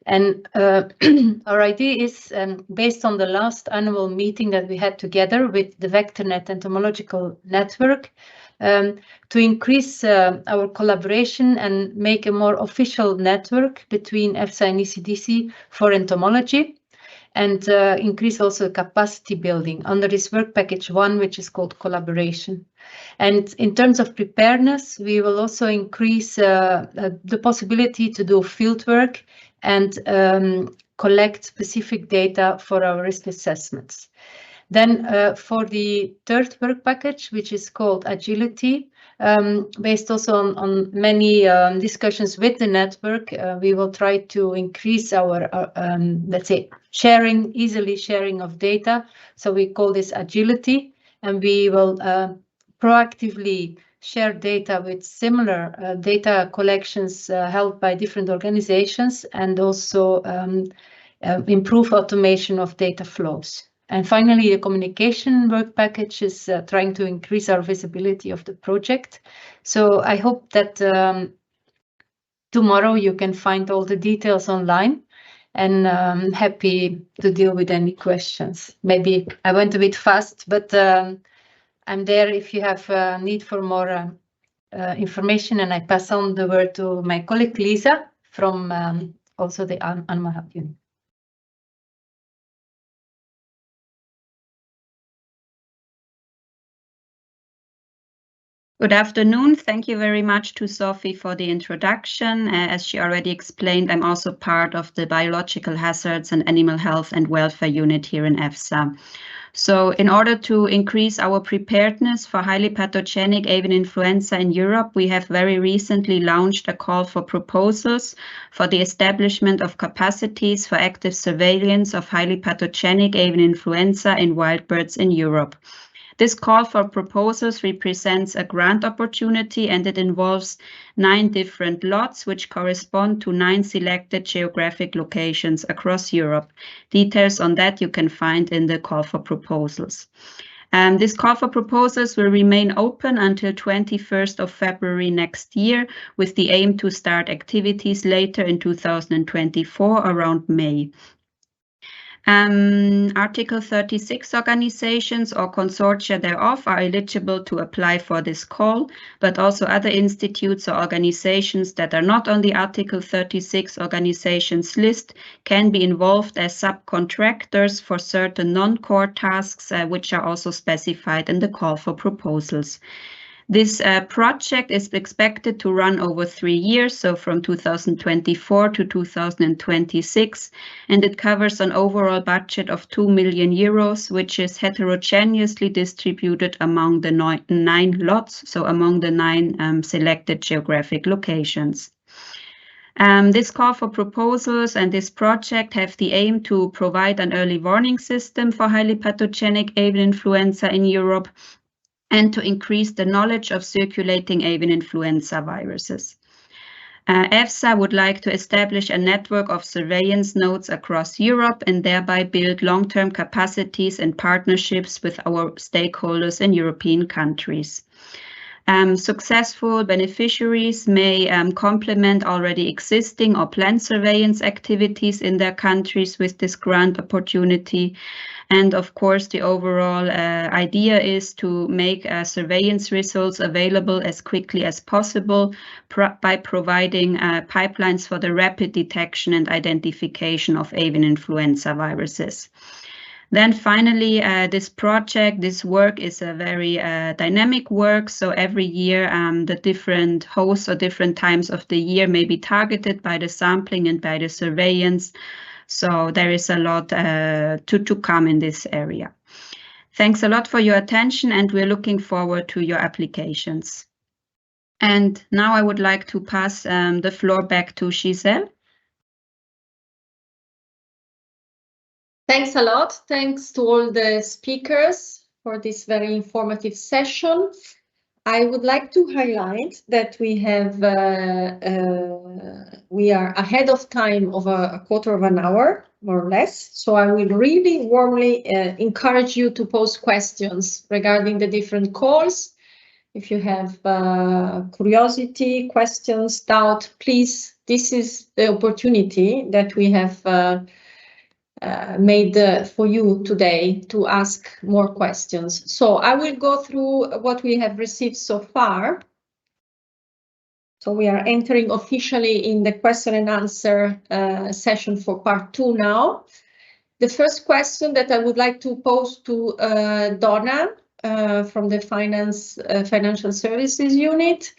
[SPEAKER 11] And our idea is based on the last annual meeting that we had together with the Vectornet entomological network, to increase our collaboration and make a more official network between EFSA and ECDC for entomology, and increase also capacity building under this work package 1, which is called collaboration. And in terms of preparedness, we will also increase the possibility to do field work and collect specific data for our risk assessments. Then for the third work package, which is called agility, based also on many discussions with the network, we will try to increase our, let's say, easily sharing of data. So we call this agility, and we will proactively share data with similar data collections held by different organizations, and also improve automation of data flows. And finally, the communication work package is trying to increase our visibility of the project. So I hope that tomorrow you can find all the details online, and I'm happy to deal with any questions. Maybe I went a bit fast, but I'm there if you have need for more information, and I pass on the word to my colleague Lisa from also the Animal Health Unit.
[SPEAKER 12] Good afternoon. Thank you very much to Sophie for the introduction. As she already explained, I'm also part of the Biological Hazards and Animal Health and Welfare Unit here in EFSA. So in order to increase our preparedness for highly pathogenic avian influenza in Europe, we have very recently launched a call for proposals for the establishment of capacities for active surveillance of highly pathogenic avian influenza in wild birds in Europe. This call for proposals represents a grant opportunity, and it involves 9 different lots which correspond to 9 selected geographic locations across Europe. Details on that you can find in the call for proposals. This call for proposals will remain open until 21st of February next year, with the aim to start activities later in 2024 around May. Article 36 organizations or consortia thereof are eligible to apply for this call, but also other institutes or organizations that are not on the Article 36 organizations list can be involved as subcontractors for certain non-core tasks, which are also specified in the call for proposals. This project is expected to run over 3 years, so from 2024 to 2026, and it covers an overall budget of 2 million euros, which is heterogeneously distributed among the 9 lots, so among the 9 selected geographic locations. This call for proposals and this project have the aim to provide an early warning system for highly pathogenic avian influenza in Europe, and to increase the knowledge of circulating avian influenza viruses. EFSA would like to establish a network of surveillance nodes across Europe and thereby build long-term capacities and partnerships with our stakeholders in European countries. Successful beneficiaries may complement already existing or planned surveillance activities in their countries with this grant opportunity. And of course, the overall idea is to make surveillance results available as quickly as possible by providing pipelines for the rapid detection and identification of avian influenza viruses. Then finally, this work is a very dynamic work. So every year, the different hosts or different times of the year may be targeted by the sampling and by the surveillance. So there is a lot to come in this area. Thanks a lot for your attention, and we're looking forward to your applications. And now I would like to pass the floor back to Giselle.
[SPEAKER 1] Thanks a lot. Thanks to all the speakers for this very informative session. I would like to highlight that we are ahead of time of a quarter of an hour, more or less. So I will really warmly encourage you to pose questions regarding the different calls. If you have curiosity, questions, doubt, please, this is the opportunity that we have made for you today to ask more questions. So I will go through what we have received so far. So we are entering officially in the question and answer session for part 2 now. The first question that I would like to pose to Donna from the Financial Services Unit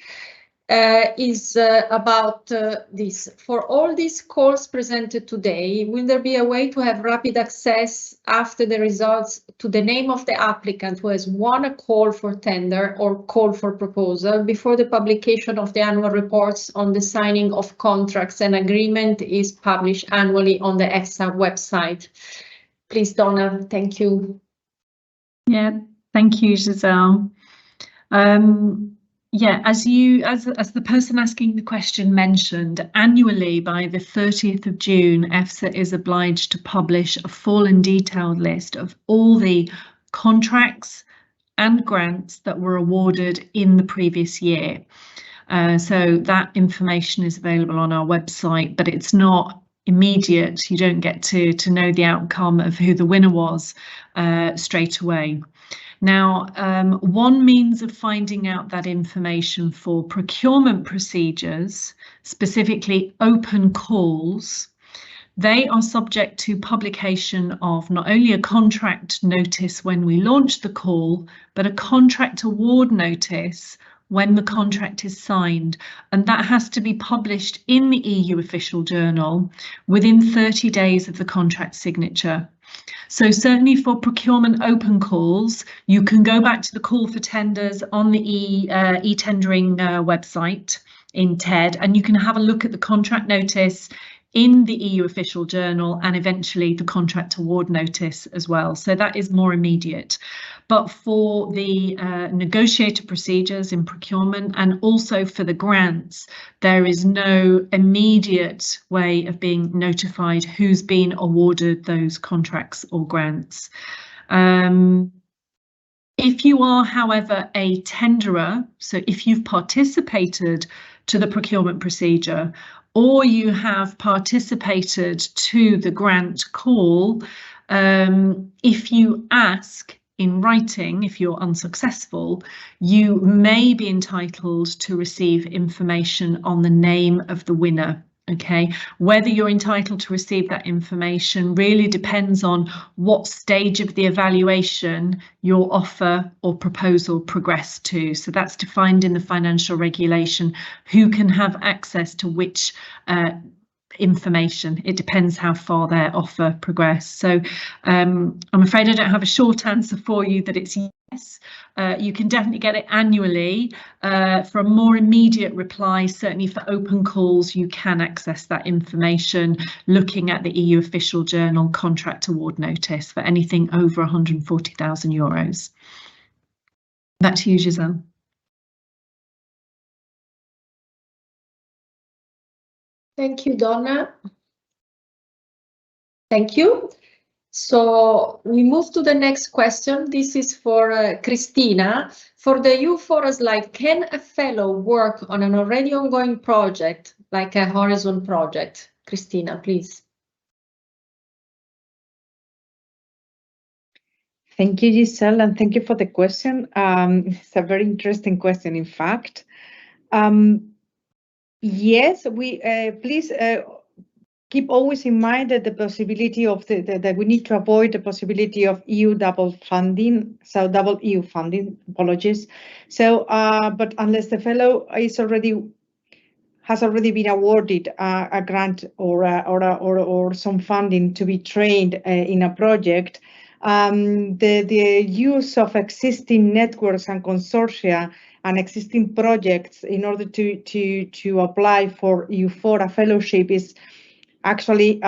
[SPEAKER 1] is about this. For all these calls presented today, will there be a way to have rapid access after the results to the name of the applicant who has won a call for tender or call for proposal before the publication of the annual reports on the signing of contracts and agreement is published annually on the EFSA website? Please, Donna, thank you.
[SPEAKER 2] Yeah, thank you, Giselle. Yeah, as the person asking the question mentioned, annually by the 30th of June, EFSA is obliged to publish a full and detailed list of all the contracts and grants that were awarded in the previous year. So that information is available on our website, but it's not immediate. You don't get to know the outcome of who the winner was straight away. Now, one means of finding out that information for procurement procedures, specifically open calls, they are subject to publication of not only a contract notice when we launch the call, but a contract award notice when the contract is signed, and that has to be published in the EU official journal within 30 days of the contract signature. So certainly for procurement open calls, you can go back to the call for tenders on the e-tendering website in TED, and you can have a look at the contract notice in the EU official journal and eventually the contract award notice as well. So that is more immediate. But for the negotiator procedures in procurement and also for the grants, there is no immediate way of being notified who's been awarded those contracts or grants. If you are, however, a tenderer, so if you've participated to the procurement procedure, or you have participated to the grant call, if you ask in writing, if you're unsuccessful, you may be entitled to receive information on the name of the winner. Okay, whether you're entitled to receive that information really depends on what stage of the evaluation your offer or proposal progressed to. So that's defined in the financial regulation, who can have access to which information. It depends how far their offer progressed. So I'm afraid I don't have a short answer for you that it's yes. You can definitely get it annually. For a more immediate reply, certainly for open calls, you can access that information looking at the EU official journal contract award notice for anything over €140,000. Back to you, Giselle.
[SPEAKER 1] Thank you, Donna. Thank you. So we move to the next question. This is for Christina. For the EU-FORA slide, can a fellow work on an already ongoing project, like a Horizon project? Christina, please.
[SPEAKER 6] Thank you, Giselle, and thank you for the question. It's a very interesting question, in fact. Yes, we please keep always in mind that the possibility of that we need to avoid the possibility of EU double funding, so double EU funding. Apologies. So, but unless the fellow has already been awarded a grant or some funding to be trained in a project, the use of existing networks and consortia and existing projects in order to apply for EU-FORA fellowship is actually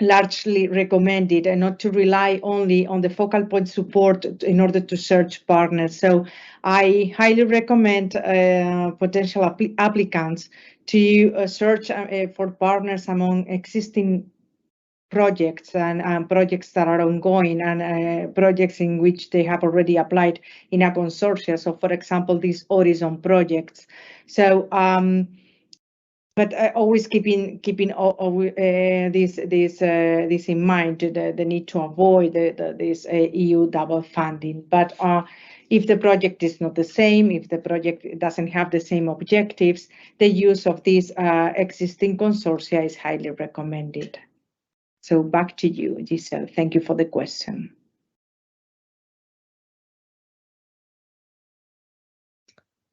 [SPEAKER 6] largely recommended, and not to rely only on the focal point support in order to search partners. So I highly recommend potential applicants to search for partners among existing projects and projects that are ongoing and projects in which they have already applied in a consortia. So, for example, these Horizon projects. So, but always keeping this in mind, the need to avoid this EU double funding. But if the project is not the same, if the project doesn't have the same objectives, the use of these existing consortia is highly recommended. So back to you, Giselle. Thank you for the question.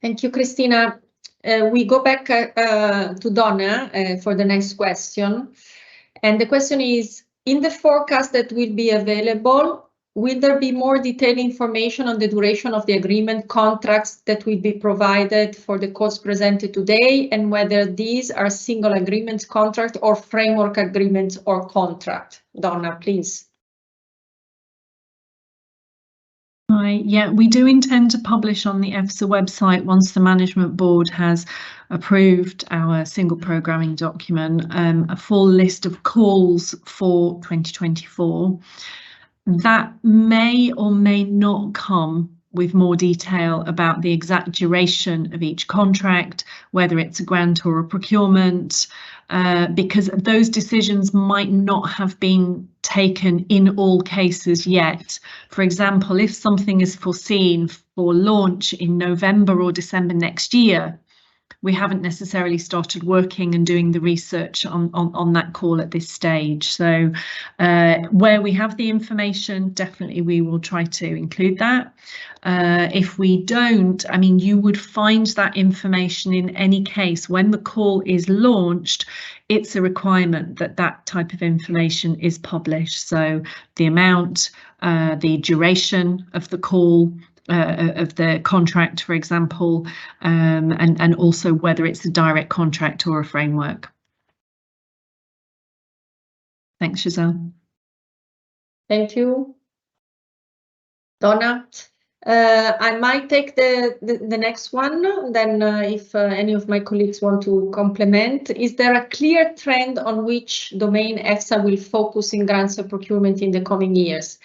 [SPEAKER 1] Thank you, Christina. We go back to Donna for the next question. And the question is, in the forecast that will be available, will there be more detailed information on the duration of the agreement contracts that will be provided for the costs presented today, and whether these are single agreements contract or framework agreements or contract? Donna, please.
[SPEAKER 2] Hi, yeah, we do intend to publish on the EFSA website once the management board has approved our single programming document, a full list of calls for 2024. That may or may not come with more detail about the exact duration of each contract, whether it's a grant or a procurement, because those decisions might not have been taken in all cases yet. For example, if something is foreseen for launch in November or December next year, we haven't necessarily started working and doing the research on that call at this stage. So where we have the information, definitely we will try to include that. If we don't, I mean, you would find that information in any case. When the call is launched, it's a requirement that that type of information is published. So the amount, the duration of the call, of the contract, for example, and also whether it's a direct contract or a framework. Thanks, Giselle.
[SPEAKER 1] Thank you, Donna. I might take the next one, then if any of my colleagues want to complement. Is there a clear trend on which domain EFSA will focus in grants and procurement in the coming years?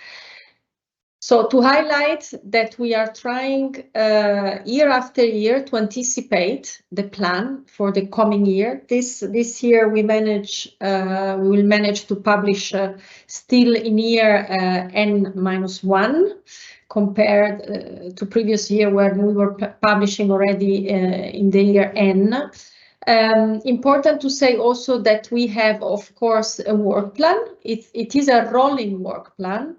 [SPEAKER 1] So to highlight that we are trying year after year to anticipate the plan for the coming year. This year we will manage to publish still in year N-1 compared to previous year where we were publishing already in the year N. Important to say also that we have, of course, a work plan. It is a rolling work plan.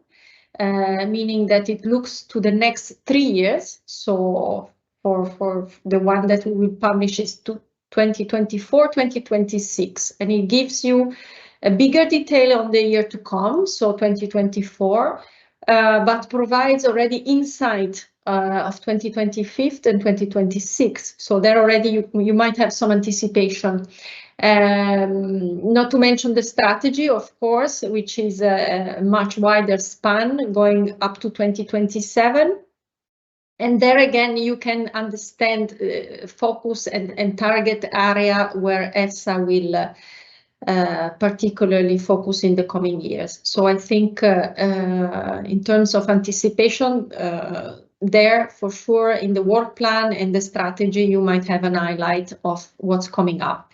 [SPEAKER 1] Meaning that it looks to the next 3 years. So for the one that we will publish is to 2024, 2026, and it gives you a bigger detail on the year to come, so 2024, but provides already insight of 2025 and 2026. So there already you might have some anticipation. Not to mention the strategy, of course, which is a much wider span going up to 2027. And there again, you can understand focus and target area where EFSA will particularly focus in the coming years. So I think in terms of anticipation, there for sure in the work plan and the strategy, you might have an highlight of what's coming up.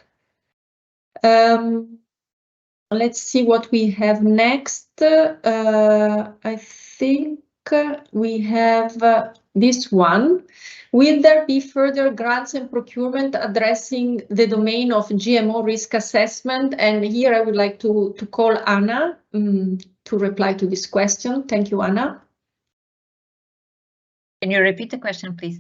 [SPEAKER 1] Let's see what we have next. I think we have this one. Will there be further grants and procurement addressing the domain of GMO risk assessment? And here I would like to call Anna to reply to this question. Thank you, Anna.
[SPEAKER 10] Can you repeat the question, please?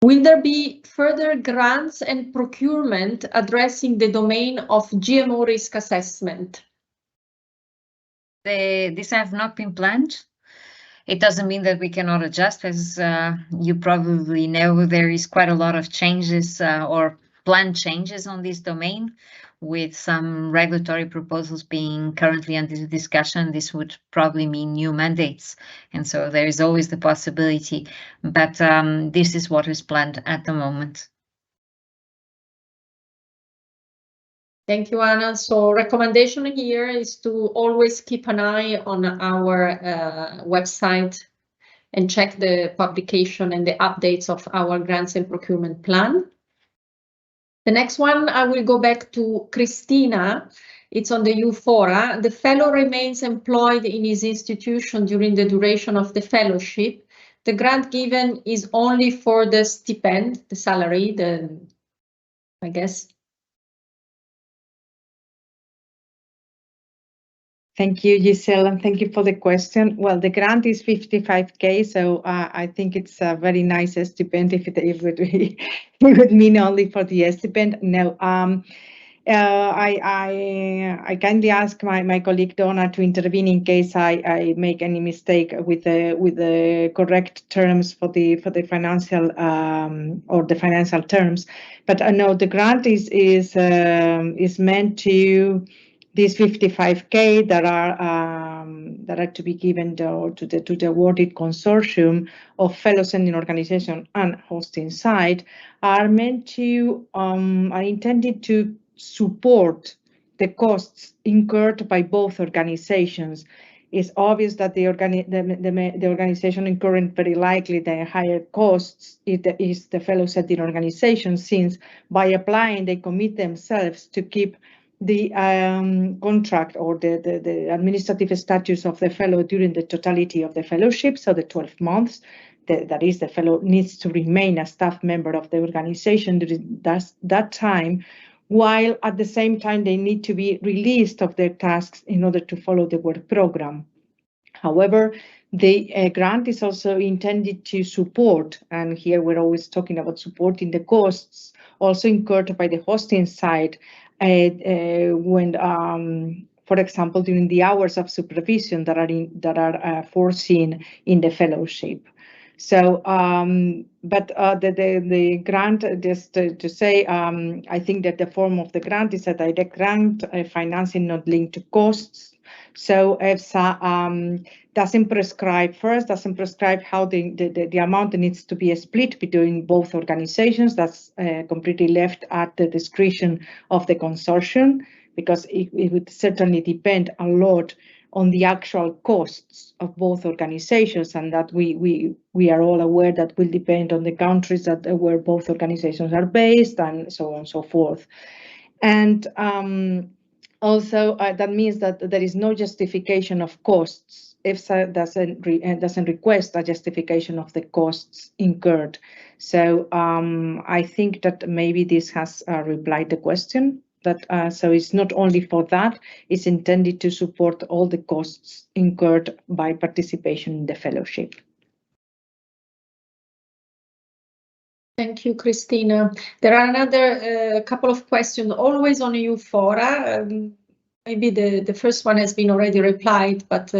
[SPEAKER 1] Will there be further grants and procurement addressing the domain of GMO risk assessment?
[SPEAKER 10] These have not been planned. It doesn't mean that we cannot adjust. As you probably know, there is quite a lot of changes or planned changes on this domain, with some regulatory proposals being currently under discussion. This would probably mean new mandates, and so there is always the possibility, but this is what is planned at the moment.
[SPEAKER 1] Thank you, Anna. So recommendation here is to always keep an eye on our website and check the publication and the updates of our grants and procurement plan. The next one, I will go back to Christina. It's on the EU-FORA. The fellow remains employed in his institution during the duration of the fellowship. The grant given is only for the stipend, the salary, I guess.
[SPEAKER 6] Thank you, Giselle, and thank you for the question. Well, the grant is 55K, so I think it's a very nice stipend if it would mean only for the stipend. No, I kindly ask my colleague Donna to intervene in case I make any mistake with the correct terms for the financial or the financial terms. But no, the grant is meant to these 55K that are to be given to the awarded consortium of fellow sending organization and hosting site are meant to are intended to support the costs incurred by both organizations it's obvious that the organization incurring very likely the higher costs is the fellow setting organization, since by applying they commit themselves to keep the contract or the administrative status of the fellow during the totality of the fellowship, so the 12 months. That is, the fellow needs to remain a staff member of the organization during that time, while at the same time they need to be released of their tasks in order to follow the work program. However, the grant is also intended to support, and here we're always talking about supporting the costs also incurred by the hosting side when, for example, during the hours of supervision that are foreseen in the fellowship. So, but the grant, just to say, I think that the form of the grant is a direct grant, financing not linked to costs. So EFSA doesn't prescribe how the amount needs to be split between both organizations. That's completely left at the discretion of the consortium, because it would certainly depend a lot on the actual costs of both organizations, and that we are all aware that will depend on the countries that where both organizations are based, and so on and so forth. And also that means that there is no justification of costs. EFSA doesn't request a justification of the costs incurred. So I think that maybe this has replied the question. But so it's not only for that, it's intended to support all the costs incurred by participation in the fellowship.
[SPEAKER 1] Thank you, Christina. There are another couple of questions always on EU-FORA. Maybe the first one has been already replied, but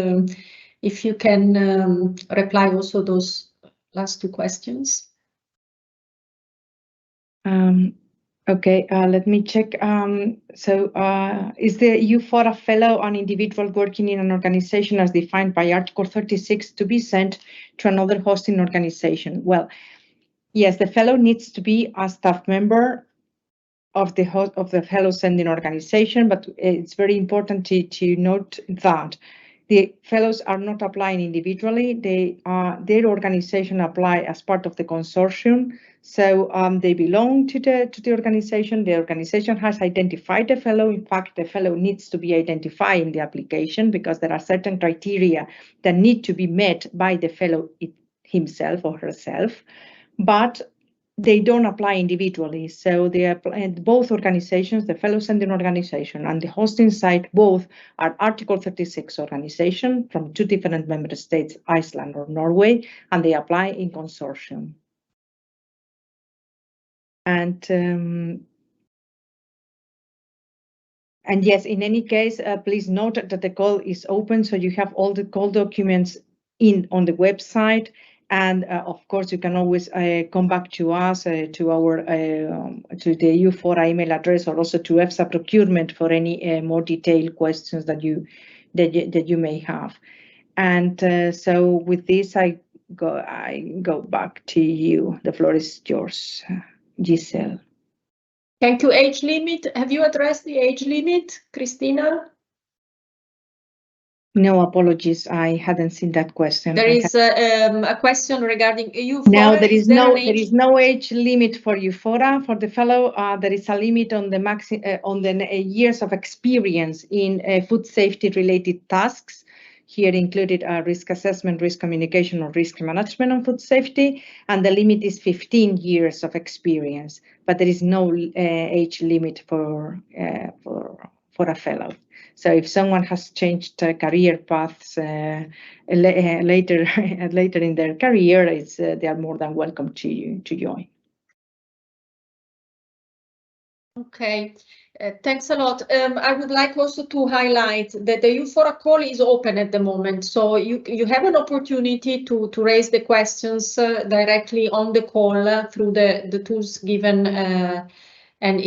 [SPEAKER 1] if you can reply also those last two questions.
[SPEAKER 6] Okay, let me check. Is the EU-FORA fellow an individual working in an organization as defined by Article 36 to be sent to another hosting organization? Well, yes, the fellow needs to be a staff member of the fellow sending organization, but it's very important to note that the fellows are not applying individually. Their organization apply as part of the consortium. So they belong to the organization. The organization has identified the fellow. In fact, the fellow needs to be identified in the application because there are certain criteria that need to be met by the fellow himself or herself, but they don't apply individually. So they apply, both organizations, the fellow sending organization and the hosting site, both are Article 36 organization from two different member states, Iceland or Norway, and they apply in consortium. And yes, in any case, please note that the call is open, so you have all the call documents on the website. And of course, you can always come back to us, to our to the EU-FORA email address, or also to EFSA procurement for any more detailed questions that you may have. And so with this, I go back to you. The floor is yours, Giselle.
[SPEAKER 1] Thank you. Age limit. Have you addressed the age limit, Christina?
[SPEAKER 6] No, apologies. I hadn't seen that question.
[SPEAKER 1] There is a question regarding EU-FORA.
[SPEAKER 6] No, there is no age limit for EU-FORA. For the fellow, there is a limit on the years of experience in food safety related tasks. Here included risk assessment, risk communication, or risk management on food safety, and the limit is 15 years of experience. But there is no age limit for a fellow. So if someone has changed career paths later in their career, they are more than welcome to join.
[SPEAKER 1] Okay, thanks a lot. I would like also to highlight that the EU-FORA call is open at the moment, so you have an opportunity to raise the questions directly on the call through the tools given. And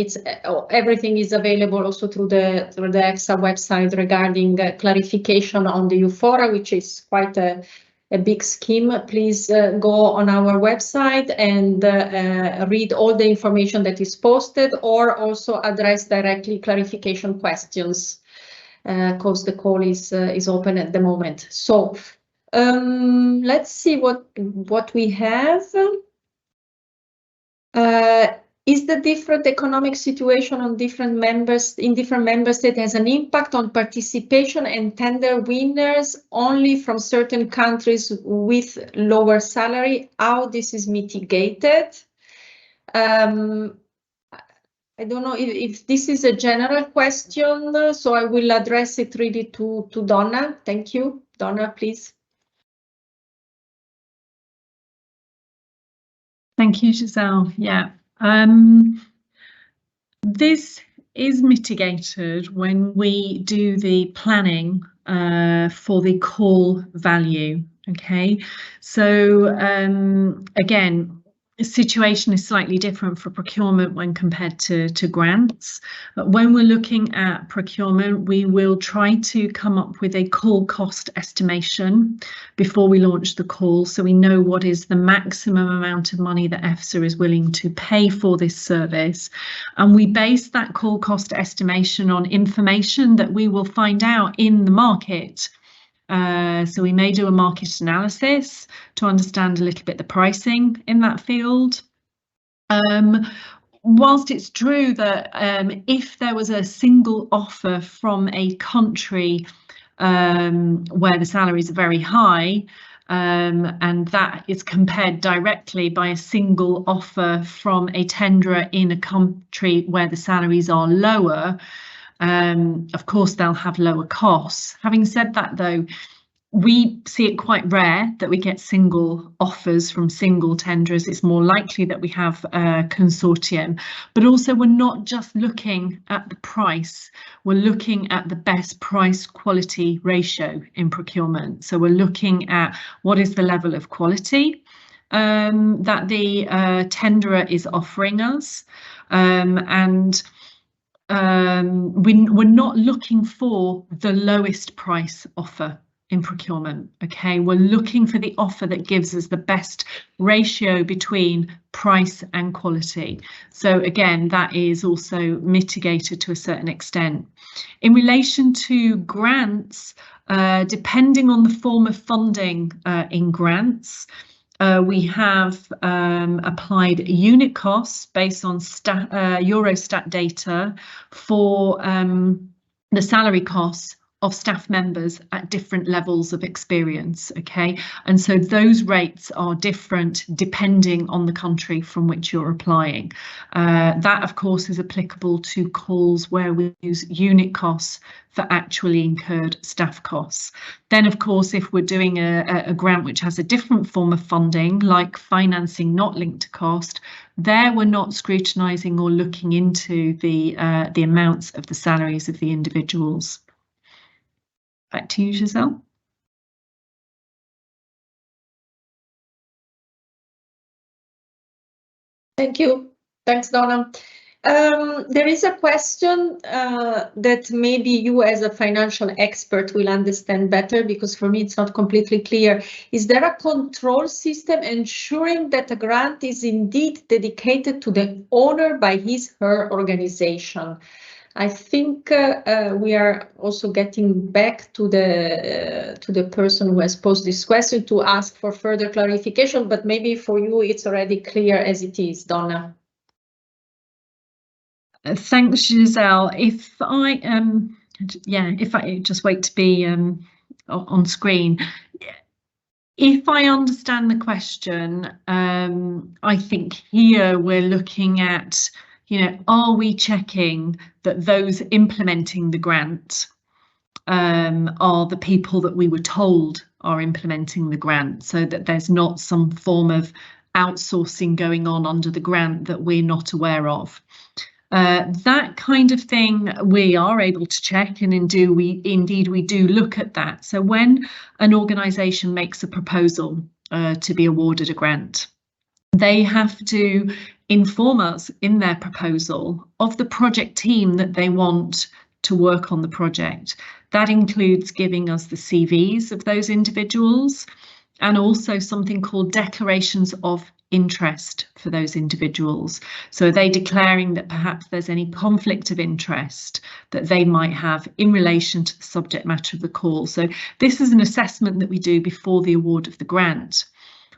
[SPEAKER 1] everything is available also through the EFSA website regarding clarification on the EU-FORA, which is quite a big scheme. Please go on our website and read all the information that is posted, or also address directly clarification questions. because the call is open at the moment. So let's see what we have. Is the different economic situation on different member states has an impact on participation and tender winners only from certain countries with lower salary? How this is mitigated? I don't know if this is a general question, so I will address it really to Donna. Thank you. Donna, please.
[SPEAKER 2] Thank you, Giselle. Yeah. This is mitigated when we do the planning for the call value. Okay, so again, the situation is slightly different for procurement when compared to grants. But when we're looking at procurement, we will try to come up with a call cost estimation before we launch the call, so we know what is the maximum amount of money that EFSA is willing to pay for this service. And we base that call cost estimation on information that we will find out in the market. So we may do a market analysis to understand a little bit the pricing in that field. Whilst it's true that if there was a single offer from a country where the salaries are very high, and that is compared directly by a single offer from a tenderer in a country where the salaries are lower, of course, they'll have lower costs. Having said that, though, we see it quite rare that we get single offers from single tenderers. It's more likely that we have a consortium, but also we're not just looking at the price, we're looking at the best price quality ratio in procurement. So we're looking at what is the level of quality that the tenderer is offering us, and we're not looking for the lowest price offer in procurement. Okay, we're looking for the offer that gives us the best ratio between price and quality. So again, that is also mitigated to a certain extent. In relation to grants, depending on the form of funding in grants, we have applied unit costs based on Eurostat data for the salary costs of staff members at different levels of experience. Okay, and so those rates are different depending on the country from which you're applying. That, of course, is applicable to calls where we use unit costs for actually incurred staff costs. Then, of course, if we're doing a grant which has a different form of funding, like financing not linked to cost, there we're not scrutinising or looking into the amounts of the salaries of the individuals. Back to you, Giselle.
[SPEAKER 1] Thank you. Thanks, Donna. There is a question that maybe you as a financial expert will understand better, because for me it's not completely clear. Is there a control system ensuring that a grant is indeed dedicated to the owner by his/her organization? I think we are also getting back to the person who has posed this question to ask for further clarification, but maybe for you it's already clear as it is, Donna.
[SPEAKER 2] Thanks, Giselle. If I just wait to be on screen. If I understand the question, I think here we're looking at, are we checking that those implementing the grant are the people that we were told are implementing the grant, so that there's not some form of outsourcing going on under the grant that we're not aware of. That kind of thing we are able to check, and indeed we do look at that. So when an organisation makes a proposal to be awarded a grant, they have to inform us in their proposal of the project team that they want to work on the project. That includes giving us the CVs of those individuals, and also something called declarations of interest for those individuals. So are they declaring that perhaps there's any conflict of interest that they might have in relation to the subject matter of the call? So this is an assessment that we do before the award of the grant.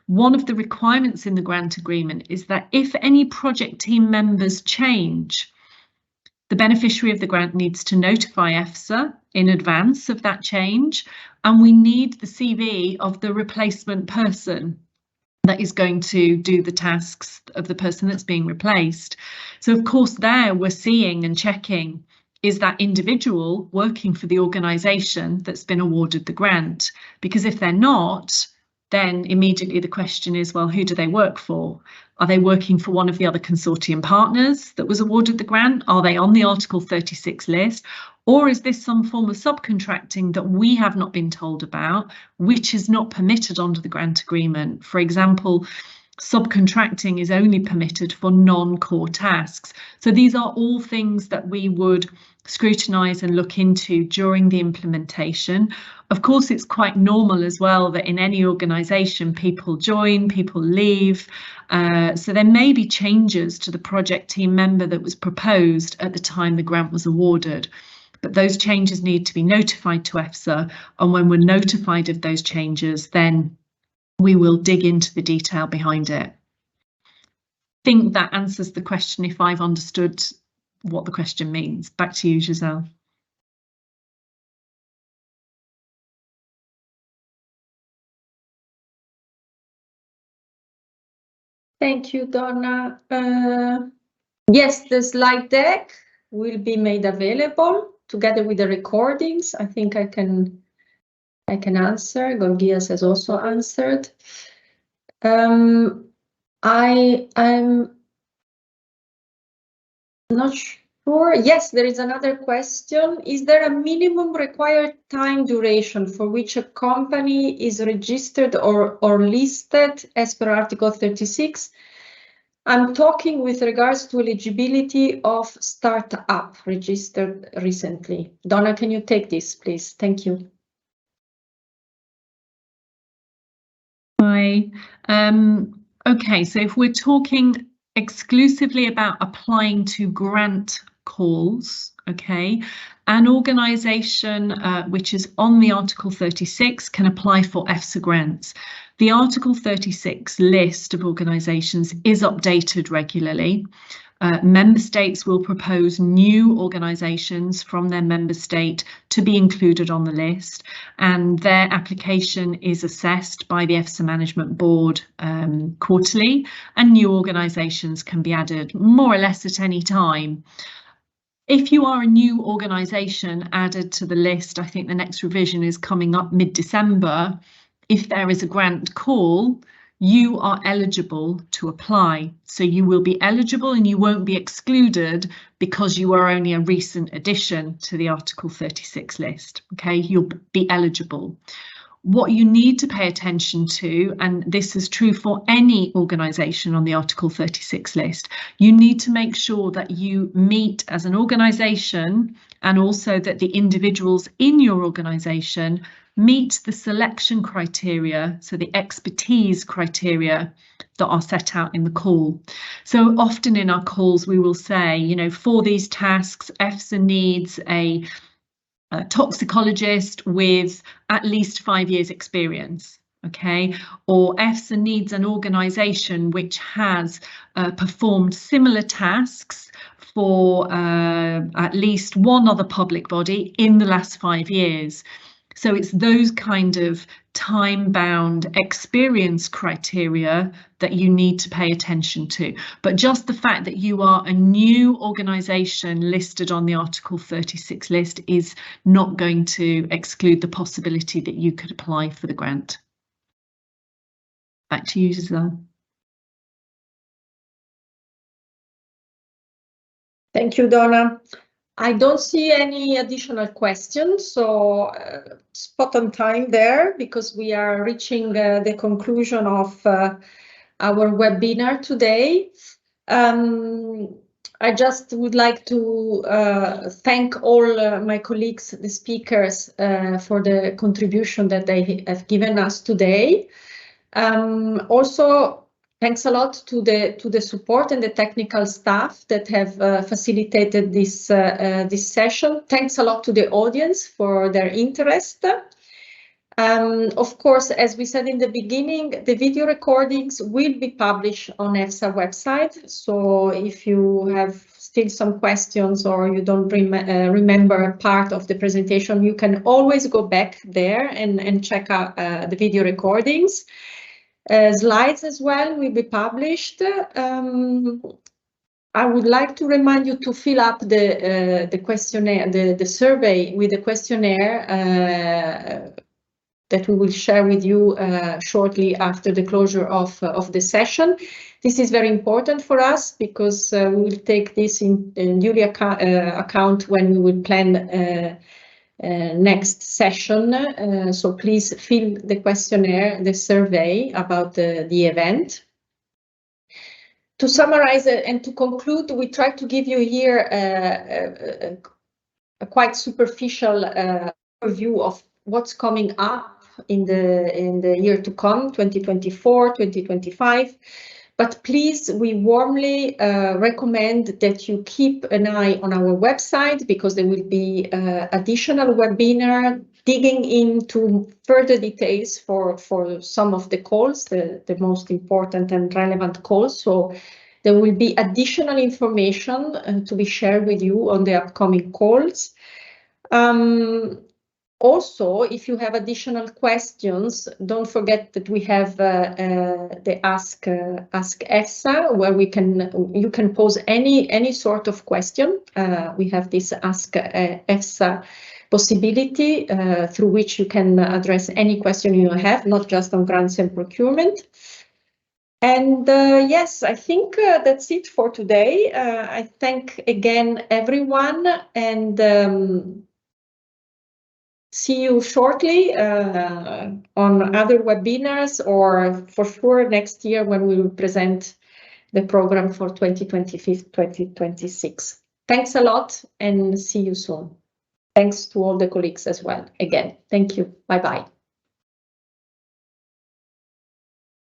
[SPEAKER 2] One of the requirements in the grant agreement is that if any project team members change, the beneficiary of the grant needs to notify EFSA in advance of that change, and we need the CV of the replacement person that is going to do the tasks of the person that's being replaced. So of course there we're seeing and checking, is that individual working for the organisation that's been awarded the grant? Because if they're not, then immediately the question is, well, who do they work for? Are they working for one of the other consortium partners that was awarded the grant? Are they on the Article 36 list? Or is this some form of subcontracting that we have not been told about, which is not permitted under the grant agreement? For example, subcontracting is only permitted for non-core tasks. So these are all things that we would scrutinise and look into during the implementation. Of course, it's quite normal as well that in any organisation people join, people leave. So there may be changes to the project team member that was proposed at the time the grant was awarded. But those changes need to be notified to EFSA, and when we're notified of those changes, then we will dig into the detail behind it. I think that answers the question if I've understood what the question means. Back to you, Giselle.
[SPEAKER 1] Thank you, Donna. Yes, the slide deck will be made available together with the recordings. I think I can answer. Gorgias has also answered. I'm not sure. Yes, there is another question. Is there a minimum required time duration for which a company is registered or listed as per Article 36? I'm talking with regards to eligibility of startup registered recently. Donna, can you take this, please? Thank you.
[SPEAKER 2] Hi. Okay, so if we're talking exclusively about applying to grant calls, okay, an organisation which is on the Article 36 can apply for EFSA grants. The Article 36 list of organisations is updated regularly. Member states will propose new organisations from their member state to be included on the list, and their application is assessed by the EFSA Management Board quarterly, and new organisations can be added more or less at any time. If you are a new organisation added to the list, I think the next revision is coming up mid-December. If there is a grant call, you are eligible to apply. So you will be eligible and you won't be excluded because you are only a recent addition to the Article 36 list. Okay, you'll be eligible. What you need to pay attention to, and this is true for any organisation on the Article 36 list, you need to make sure that you meet as an organisation, and also that the individuals in your organisation meet the selection criteria, so the expertise criteria that are set out in the call. So often in our calls we will say, you know, for these tasks EFSA needs a toxicologist with at least 5 years experience, okay, or EFSA needs an organisation which has performed similar tasks for at least one other public body in the last 5 years. So it's those kind of time-bound experience criteria that you need to pay attention to. But just the fact that you are a new organisation listed on the Article 36 list is not going to exclude the possibility that you could apply for the grant. Back to you, Giselle.
[SPEAKER 1] Thank you, Donna. I don't see any additional questions, so spot on time there, because we are reaching the conclusion of our webinar today. I just would like to thank all my colleagues, the speakers, for the contribution that they have given us today. Also, thanks a lot to the support and the technical staff that have facilitated this session. Thanks a lot to the audience for their interest. Of course, as we said in the beginning, the video recordings will be published on EFSA website. So if you have still some questions or you don't remember part of the presentation, you can always go back there and check out the video recordings. Slides as well will be published. I would like to remind you to fill up the questionnaire, the survey with the questionnaire that we will share with you shortly after the closure of the session. This is very important for us because we will take this in duly account when we will plan next session. So please fill the questionnaire, the survey about the event. To summarize and to conclude, we try to give you here a quite superficial overview of what's coming up in the year to come, 2024, 2025. But please, we warmly recommend that you keep an eye on our website because there will be additional webinar digging into further details for some of the calls, the most important and relevant calls. So there will be additional information to be shared with you on the upcoming calls. Also, if you have additional questions, don't forget that we have the Ask EFSA, where you can pose any sort of question. We have this Ask EFSA possibility through which you can address any question you have, not just on grants and procurement. And yes, I think that's it for today. I thank again everyone and see you shortly on other webinars or for sure next year when we will present the program for 2025-2026. Thanks a lot and see you soon. Thanks to all the colleagues as well. Again, thank you. Bye-bye.